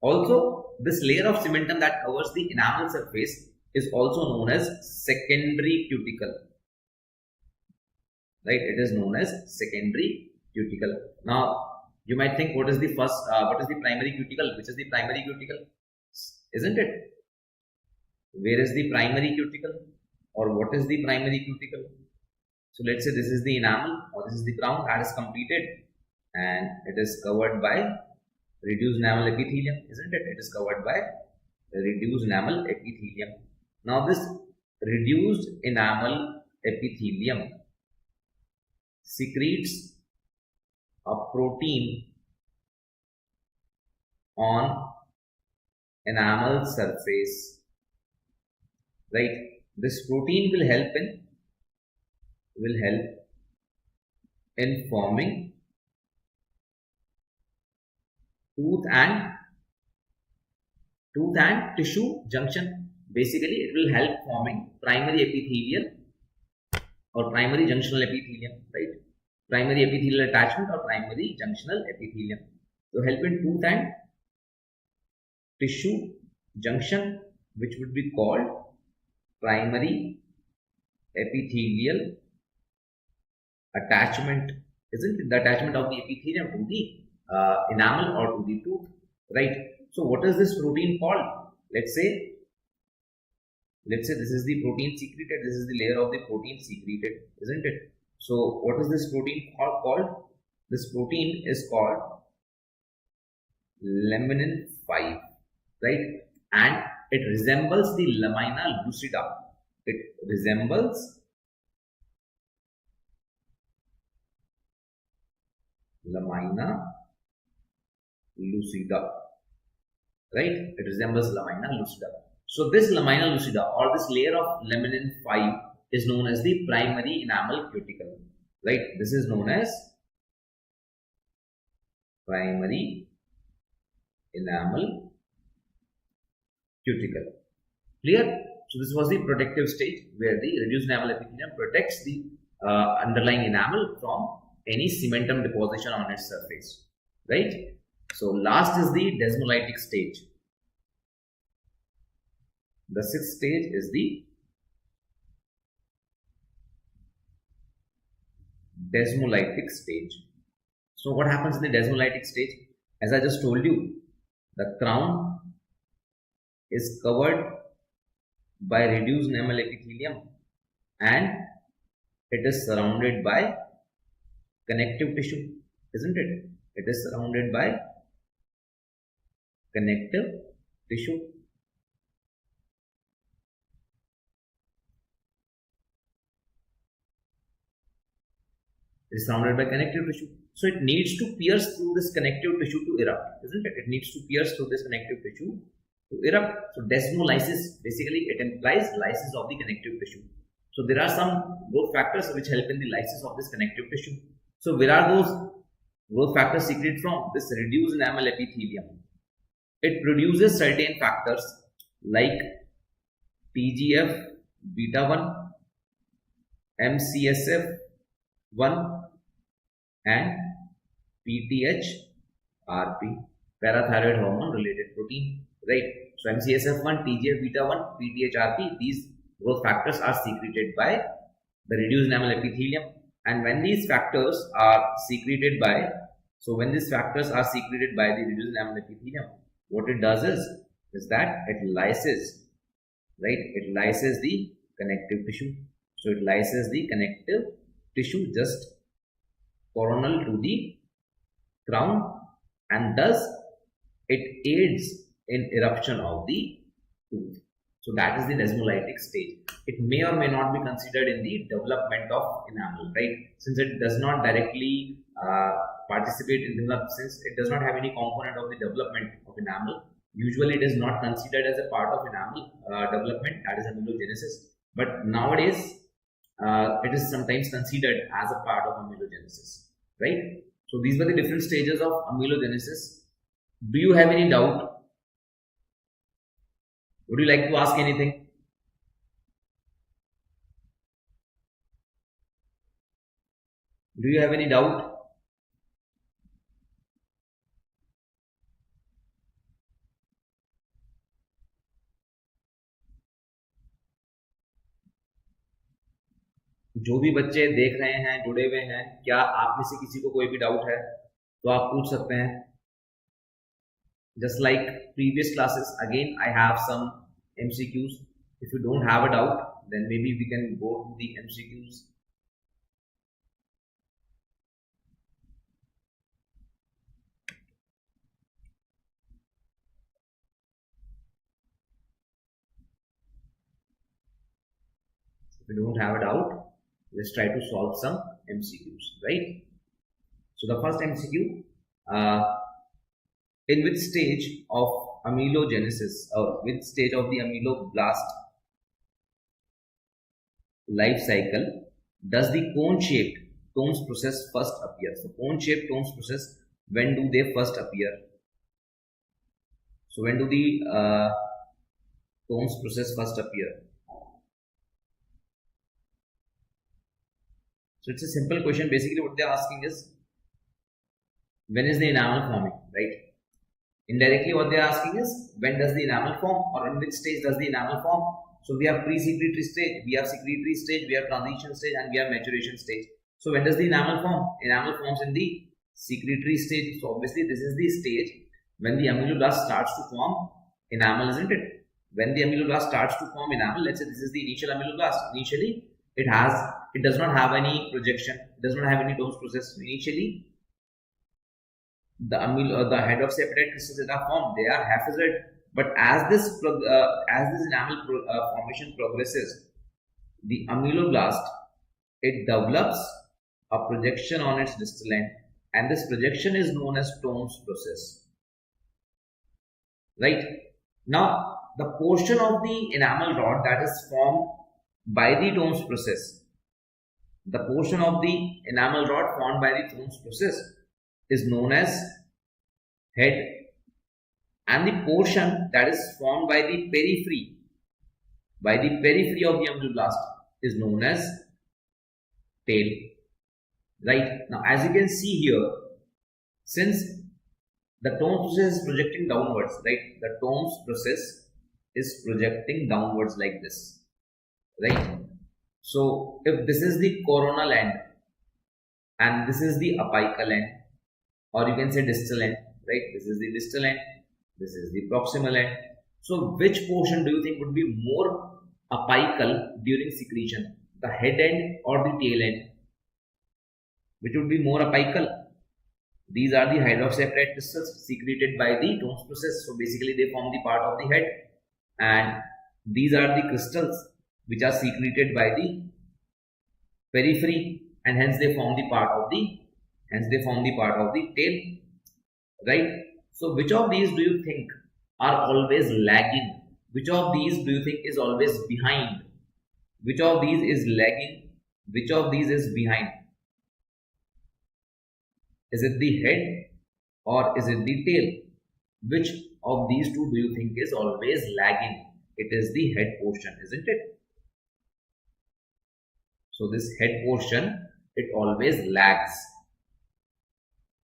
Also, this layer of cementum that covers the enamel surface is also known as secondary cuticle, right? It is known as secondary cuticle. Now, you might think, what is the primary cuticle? Which is the primary cuticle? Isn't it? Where is the primary cuticle? Or what is the primary cuticle? So let's say this is the enamel, or this is the crown that is completed, and it is covered by reduced enamel epithelium, isn't it? It is covered by reduced enamel epithelium. Now this reduced enamel epithelium secretes a protein on enamel surface, right? This protein will help in forming tooth and tissue junction. Basically, it will help forming primary epithelial or primary junctional epithelium, right? Primary epithelial attachment or primary junctional epithelium. So help in tooth and tissue junction, which would be called primary epithelial attachment, isn't it? The attachment of the epithelium to the enamel or to the tooth, right? So what is this protein called? Let's say this is the protein secreted, this is the layer of the protein secreted, isn't it? So what is this protein called? This protein is called laminin 5, right? And it resembles the lamina lucida. It resembles lamina lucida, right? It resembles lamina lucida. So this lamina lucida, or this layer of laminin 5, is known as the primary enamel cuticle, right? This is known as primary enamel cuticle. Clear? So this was the protective stage where the reduced enamel epithelium protects the underlying enamel from any cementum deposition on its surface, right? So last is the desmolytic stage. The 6th stage is the desmolytic stage. So what happens in the desmolytic stage? As I just told you, the crown is covered by reduced enamel epithelium and it is surrounded by connective tissue, isn't it? It is surrounded by connective tissue. It is surrounded by connective tissue. So it needs to pierce through this connective tissue to erupt, isn't it? It needs to pierce through this connective tissue to erupt. So desmolysis, basically it implies lysis of the connective tissue. So there are some growth factors which help in the lysis of this connective tissue. So where are those growth factors secreted from? This reduced enamel epithelium. It produces certain factors like TGF beta 1, MCSF 1 and PTH-RP, parathyroid hormone related protein, right? So MCSF1, TGF beta 1, PTH-RP, these growth factors are secreted by the reduced enamel epithelium. And when these factors are secreted by, the reduced enamel epithelium, what it does is that it lyses, right? It lyses the connective tissue. So it lyses the connective tissue just coronal to the crown, and thus it aids in eruption of the tooth. So that is the desmolytic stage. It may or may not be considered in the development of enamel, right? Since it does not directly participate in the, since it does not have any component of the development of enamel, usually it is not considered as a part of enamel development, that is amelogenesis. But nowadays, it is sometimes considered as a part of amelogenesis, right? So these were the different stages of amelogenesis. Do you have any doubt? Would you like to ask anything? Do you have any doubt? जो भी बच्चे देख रहे हैं, जुड़े हुए हैं, क्या आप में से किसी को कोई भी डाउट है तो आप पूछ सकते हैं. Just like previous classes, again I have some MCQs. If you don't have a doubt, then maybe we can go to the MCQs. If you don't have a doubt, let's try to solve some MCQs, right? So the first MCQ, in which stage of amelogenesis or which stage of the ameloblast life cycle does the cone-shaped tones process first appear? So cone-shaped tones process, when do they first appear? So when do the tones process first appear? So it's a simple question. Basically what they are asking is, when is the enamel forming, right? Indirectly what they are asking is, when does the enamel form, or in which stage does the enamel form? So we have pre-secretory stage, we have secretory stage, we have transition stage, and we have maturation stage. So when does the enamel form? Enamel forms in the secretory stage. So obviously this is the stage when the ameloblast starts to form enamel, isn't it? When the ameloblast starts to form enamel, let's say this is the initial ameloblast. Initially it does not have any projection, it does not have any tones process. Initially the head of separate crystals that are formed, they are haphazard. But as this enamel formation progresses, the ameloblast, it develops a projection on its distal end, and this projection is known as tones process. Right? Now, the portion of the enamel rod that is formed by the tones process, the portion of the enamel rod formed by the tones process is known as head, and the portion that is formed by the periphery of the ameloblast is known as tail. Right? Now as you can see here, since the tones process is projecting downwards, right? The tones process is projecting downwards like this, right? So if this is the coronal end and this is the apical end, or you can say distal end, right? This is the distal end, this is the proximal end. So which portion do you think would be more apical during secretion? The head end or the tail end? Which would be more apical? These are the hydroxyapatite crystals secreted by the tones process. So basically they form the part of the head, and these are the crystals which are secreted by the periphery, and hence they form the part of the tail, right? So which of these do you think are always lagging? Which of these do you think is always behind? Which of these is lagging? Which of these is behind? Is it the head or is it the tail? Which of these two do you think is always lagging? It is the head portion, isn't it? So this head portion, it always lags,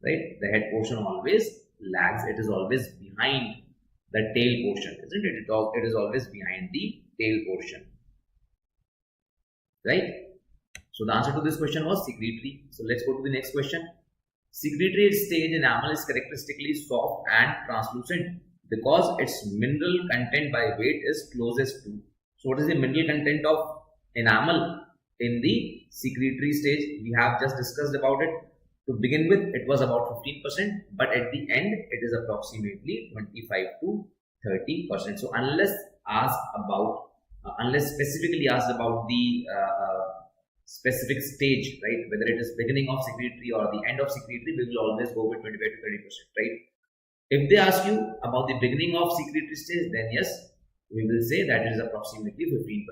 right? The head portion always lags. It is always behind the tail portion, isn't it? It is always behind the tail portion, right? So the answer to this question was secretory. So let's go to the next question. Secretory stage enamel is characteristically soft and translucent because its mineral content by weight is closest to. So what is the mineral content of enamel in the secretory stage? We have just discussed about it. To begin with, it was about 15%, but at the end, it is approximately 25 to 30%. So unless specifically asked about the specific stage, right, whether it is beginning of secretory or the end of secretory, we will always go with 25 to 30%, right? If they ask you about the beginning of secretory stage, then yes, we will say that it is approximately 15%,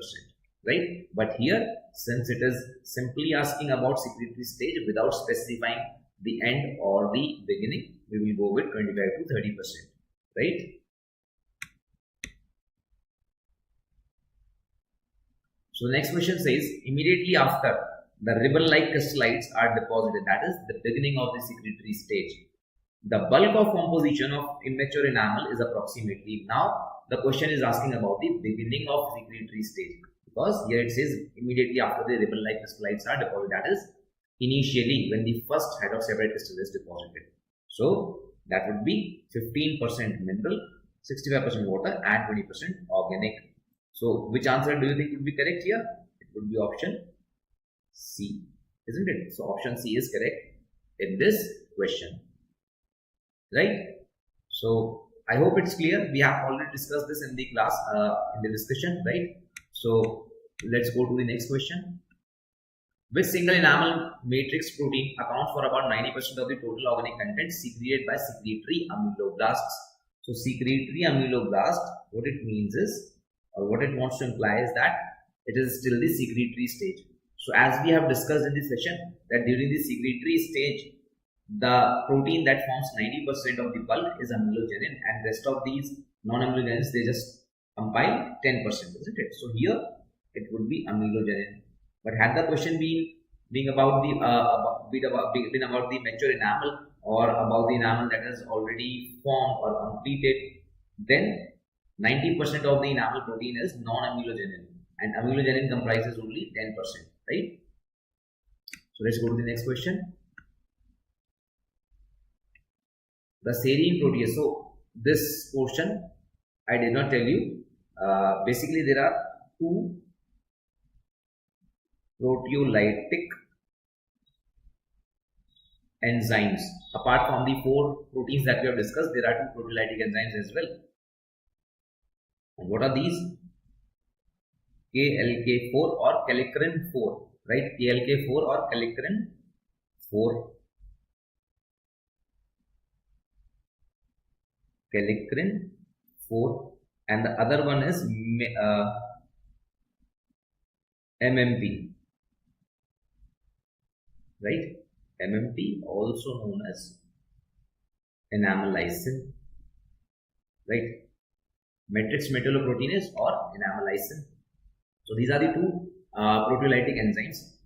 right? But here, since it is simply asking about secretory stage without specifying the end or the beginning, we will go with 25 to 30%, right? So the next question says, immediately after the ribbon-like crystallites are deposited, that is the beginning of the secretory stage, the bulk of composition of immature enamel is approximately. Now the question is asking about the beginning of secretory stage, because here it says immediately after the ribbon-like crystallites are deposited, that is initially when the first hydroxyapatite crystal is deposited. So that would be 15% mineral, 65% water and 20% organic. So which answer do you think would be correct here? It would be option C, isn't it? So option C is correct in this question, right? So I hope it's clear. We have already discussed this in the class, in the discussion, right? So let's go to the next question. Which single enamel matrix protein accounts for about 90% of the total organic content secreted by secretory ameloeblasts? So secretory ameloblast, what it means is, or what it wants to imply is that it is still the secretory stage. So as we have discussed in this session, that during the secretory stage, the protein that forms 90% of the bulk is amelogenin, and rest of these non-amelogenins, they just compile 10%, isn't it? So here it would be amelogenin. But had the question been about the mature enamel or about the enamel that is already formed or completed, then 90% of the enamel protein is non-amelogenin, and amelogenin comprises only 10%, right? So let's go to the next question. The serine protease. So this portion I did not tell you. Basically, there are two proteolytic enzymes. Apart from the 4 proteins that we have discussed, there are 2 proteolytic enzymes as well. And what are these? KLK4 or kallikrein 4, right? KLK4 or kallikrein 4. Kallikrein 4, and the other one is MMP, right? MMP, also known as enamelizin, right? Matrix metalloproteinase or enamelizin. So these are the 2 proteolytic enzymes.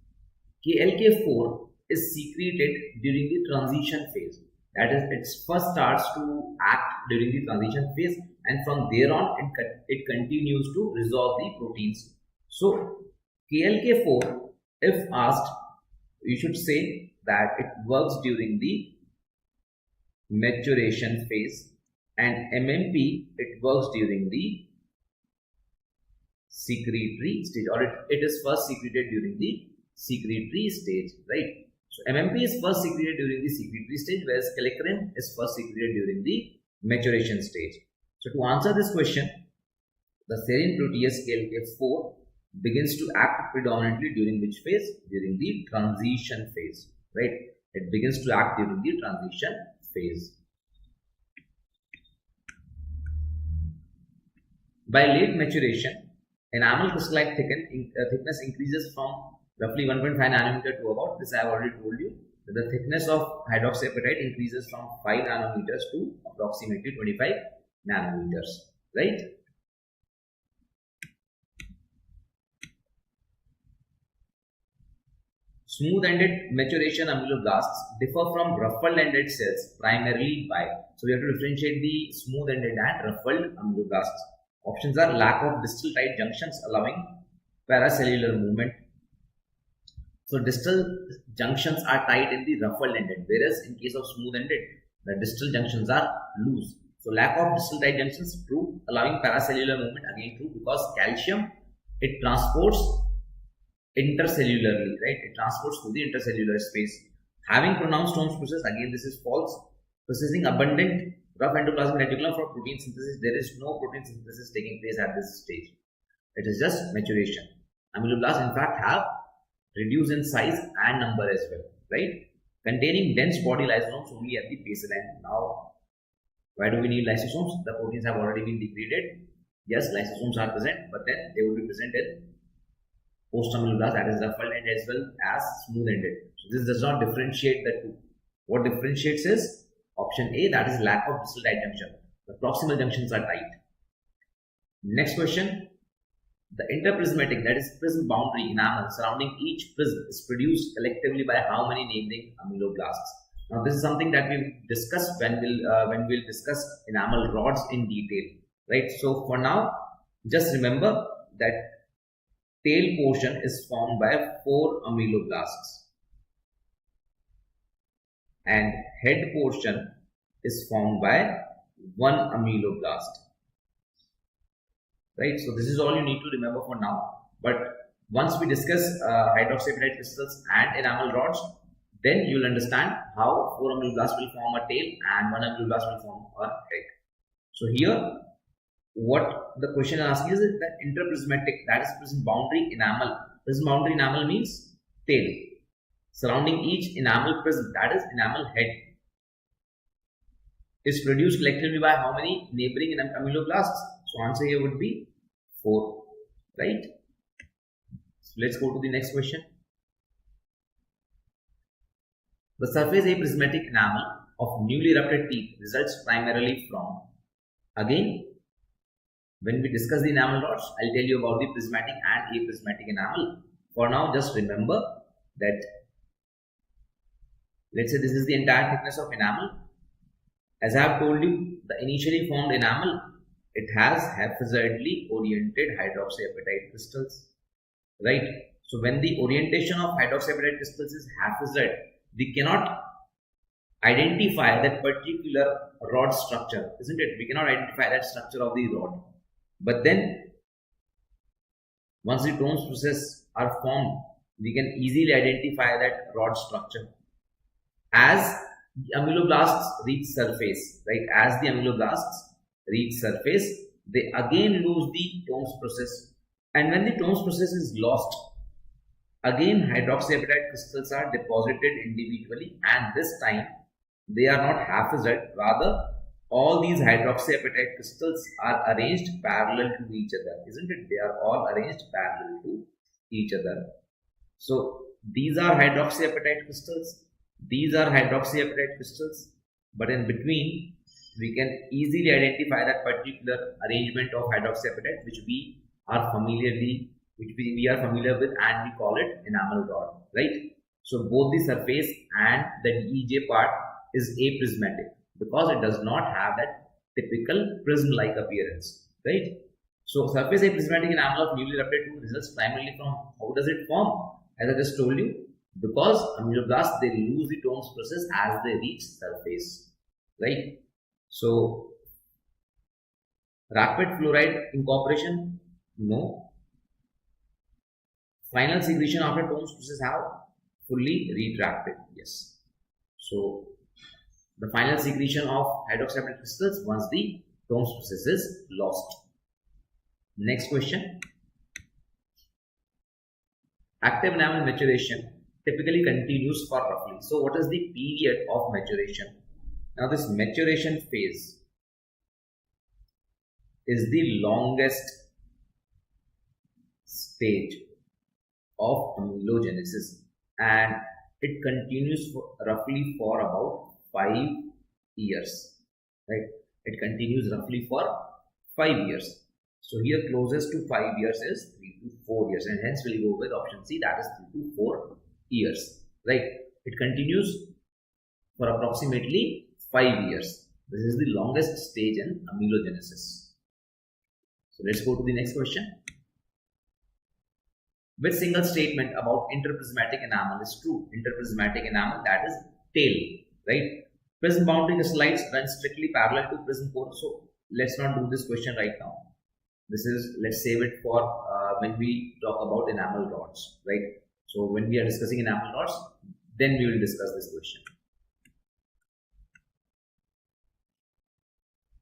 KLK4 is secreted during the transition phase. That is, it first starts to act during the transition phase, and from there on it continues to resolve the proteins. So KLK4, if asked, you should say that it works during the maturation phase, and MMP, it works during the secretory stage, or it is first secreted during the secretory stage, right? So MMP is first secreted during the secretory stage, whereas kallikrein is first secreted during the maturation stage. So to answer this question, the serine protease KLK4 begins to act predominantly during which phase? During the transition phase, right? It begins to act during the transition phase. By late maturation, enamel crystallite thickness increases from roughly 1.5 nanometer to about, this I have already told you, that the thickness of hydroxyapatite increases from 5 nanometers to approximately 25 nanometers, right? Smooth-ended maturation ameloblasts differ from ruffled-ended cells primarily by, so we have to differentiate the smooth-ended and ruffled ameloblasts. Options are lack of distal tight junctions allowing paracellular movement. So distal junctions are tight in the ruffled-ended, whereas in case of smooth-ended, the distal junctions are loose. So lack of distal tight junctions true, allowing paracellular movement again true, because calcium, it transports intercellularly, right? It transports through the intercellular space. Having pronounced Stone's process, again this is false. Possessing abundant rough endoplasmic reticulum for protein synthesis, there is no protein synthesis taking place at this stage. It is just maturation. Ameloblasts in fact have reduced in size and number as well, right? Containing dense body lysosomes only at the basal end. Now, why do we need lysosomes? The proteins have already been degraded. Yes, lysosomes are present, but then they will be present in post-ameloblast, that is rough end as well as smooth ended. So this does not differentiate the two. What differentiates is option A, that is lack of distal tight junction. The proximal junctions are tight. Next question. The interprismatic, that is prism boundary enamel surrounding each prism is produced collectively by how many neighboring ameloblasts? Now this is something that we'll discuss when we'll discuss enamel rods in detail, right? So for now, just remember that tail portion is formed by 4 ameloblasts and head portion is formed by 1 ameloblast. Right, so this is all you need to remember for now. But once we discuss hydroxyapatite crystals and enamel rods, then you will understand how 4 ameloblasts will form a tail and 1 ameloblast will form a head. So here, what the question is asking is that interprismatic, that is prism boundary enamel. Prism boundary enamel means tail. Surrounding each enamel prism, that is enamel head, is produced collectively by how many neighboring ameloblasts? So answer here would be 4, right? So let's go to the next question. The surface aprismatic enamel of newly erupted teeth results primarily from, again, when we discuss the enamel rods, I'll tell you about the prismatic and aprismatic enamel. For now, just remember that, let's say this is the entire thickness of enamel. As I have told you, the initially formed enamel, it has haphazardly oriented hydroxyapatite crystals, right? So when the orientation of hydroxyapatite crystals is haphazard, we cannot identify that particular rod structure, isn't it? We cannot identify that structure of the rod. But then, once the Tomes process are formed, we can easily identify that rod structure. As the ameloblasts reach surface, right? As the ameloblasts reach surface, they again lose the Tomes process. And when the Tomes process is lost, again hydroxyapatite crystals are deposited individually, and this time they are not haphazard, rather all these hydroxyapatite crystals are arranged parallel to each other, isn't it? They are all arranged parallel to each other. So these are hydroxyapatite crystals, these are hydroxyapatite crystals, but in between we can easily identify that particular arrangement of hydroxyapatite which we are familiar with, and we call it enamel rod, right? So both the surface and the EJ part is aprismatic because it does not have that typical prism-like appearance, right? So surface aprismatic enamel of newly erupted tooth results primarily from, how does it form? As I just told you, because ameloblasts, they lose the Tomes process as they reach surface, right? So rapid fluoride incorporation, no. Final secretion after Tomes process have fully retracted, yes. So the final secretion of hydroxyapatite crystals once the Tomes process is lost. Next question. Active enamel maturation typically continues for roughly. So what is the period of maturation? Now this maturation phase is the longest stage of amelogenesis, and it continues for roughly for about 5 years, right? It continues roughly for 5 years. So here closest to 5 years is 3 to 4 years, and hence we'll go with option C, that is 3 to 4 years, right? It continues for approximately 5 years. This is the longest stage in amelogenesis. So let's go to the next question. Which single statement about interprismatic enamel is true? Interprismatic enamel, that is tail, right? Prism boundary crystallites run strictly parallel to prism core. So let's not do this question right now. This is, let's save it for when we talk about enamel rods, right? So when we are discussing enamel rods, then we will discuss this question.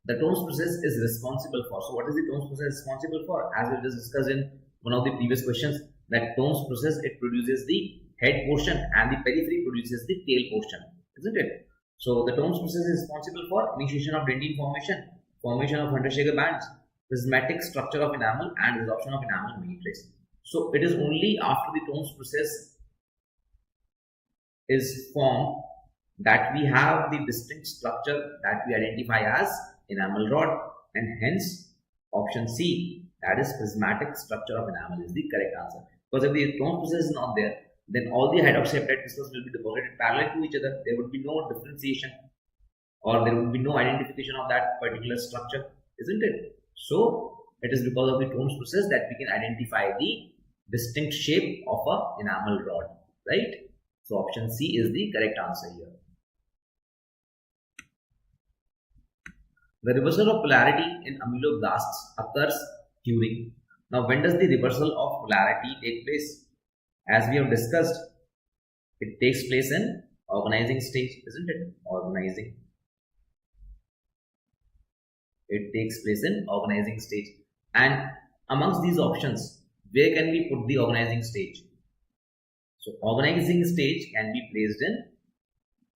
The Tones process is responsible for. So what is the Tones process responsible for? As we just discussed in one of the previous questions, that Tones process, it produces the head portion and the periphery produces the tail portion, isn't it? So the Tones process is responsible for initiation of dentine formation, formation of Hunter-Shaker bands, prismatic structure of enamel, and resorption of enamel matrix. So it is only after the Tones process is formed that we have the distinct structure that we identify as enamel rod, and hence option C, that is prismatic structure of enamel, is the correct answer. Because if the Tones process is not there, then all the hydroxyapatite crystals will be deposited parallel to each other. There would be no differentiation or there would be no identification of that particular structure, isn't it? So it is because of the Tones process that we can identify the distinct shape of a enamel rod, right? So option C is the correct answer here. The reversal of polarity in ameloeblasts occurs during. Now, when does the reversal of polarity take place? As we have discussed, it takes place in organizing stage, isn't it? Organizing. It takes place in organizing stage. And amongst these options, where can we put the organizing stage? So, organizing stage can be placed in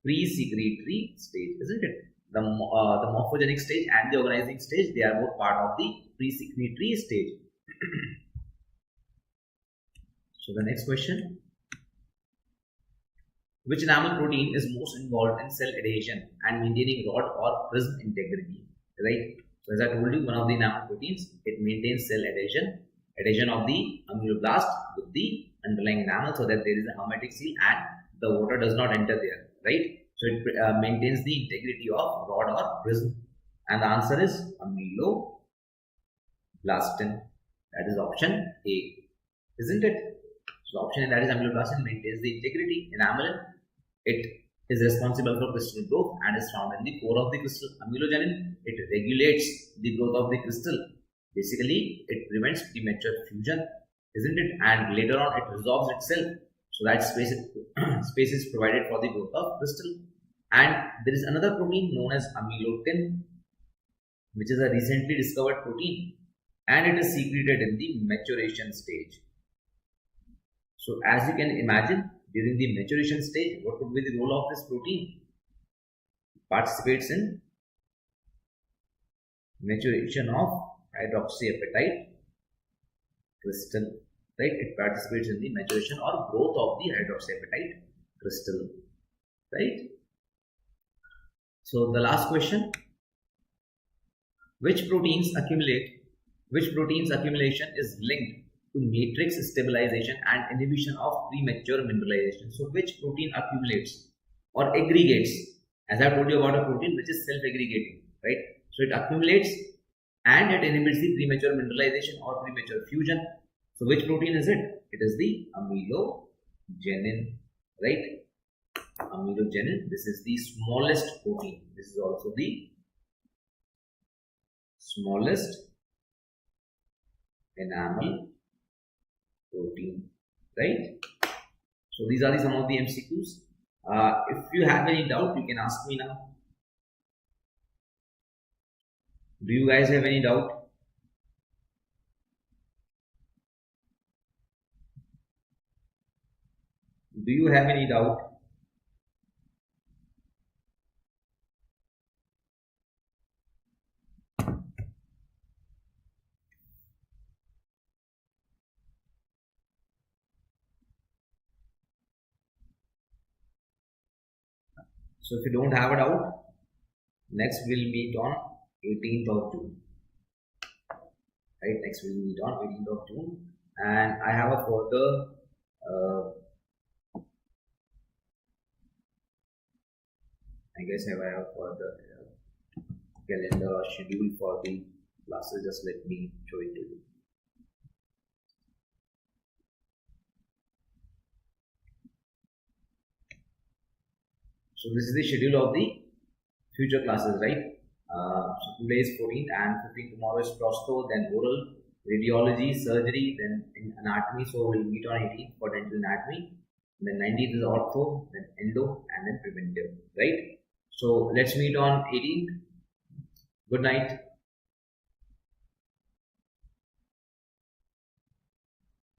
pre-secretory stage, isn't it? The morphogenic stage and the organizing stage, they are both part of the pre-secretory stage. So the next question, which enamel protein is most involved in cell adhesion and maintaining rod or prism integrity, right? So as I told you, one of the enamel proteins, it maintains cell adhesion of the ameloblast with the underlying enamel so that there is a hermetic seal and the water does not enter there, right? So it maintains the integrity of rod or prism, and the answer is ameloeblastin. That is option A, isn't it? So option A, that is ameloeblastin, maintains the integrity. Enamel, it is responsible for crystal growth and is found in the core of the crystal. Amelogenin, it regulates the growth of the crystal. Basically, it prevents premature fusion, isn't it? And later on, it resolves itself. So that space is provided for the growth of crystal. And there is another protein known as amelotin, which is a recently discovered protein, and it is secreted in the maturation stage. So as you can imagine, during the maturation stage, what would be the role of this protein? It participates in maturation of hydroxyapatite crystal, right? It participates in the maturation or growth of the hydroxyapatite crystal, right? So the last question, which proteins accumulation is linked to matrix stabilization and inhibition of premature mineralization? So which protein accumulates or aggregates? As I have told you about a protein which is self-aggregating, right? So it accumulates and it inhibits the premature mineralization or premature fusion. So which protein is it? It is the amelogenin, right? Amelogenin, this is the smallest protein. This is also the smallest enamel protein, right? So these are some of the MCQs. If you have any doubt, you can ask me now. Do you guys have any doubt? Do you have any doubt? So if you don't have a doubt, next we'll meet on 18th of June. Right, next we'll meet on 18th of June, and I have a further I have a further calendar schedule for the classes. Just let me show it to you. So this is the schedule of the future classes, right? So today is 14th and 15th. Tomorrow is prosto, then oral, radiology, surgery, then in anatomy. So we'll meet on 18th for dental anatomy. then 19th is ortho, then endo, and then preventive, right? So let's meet on 18th. Good night.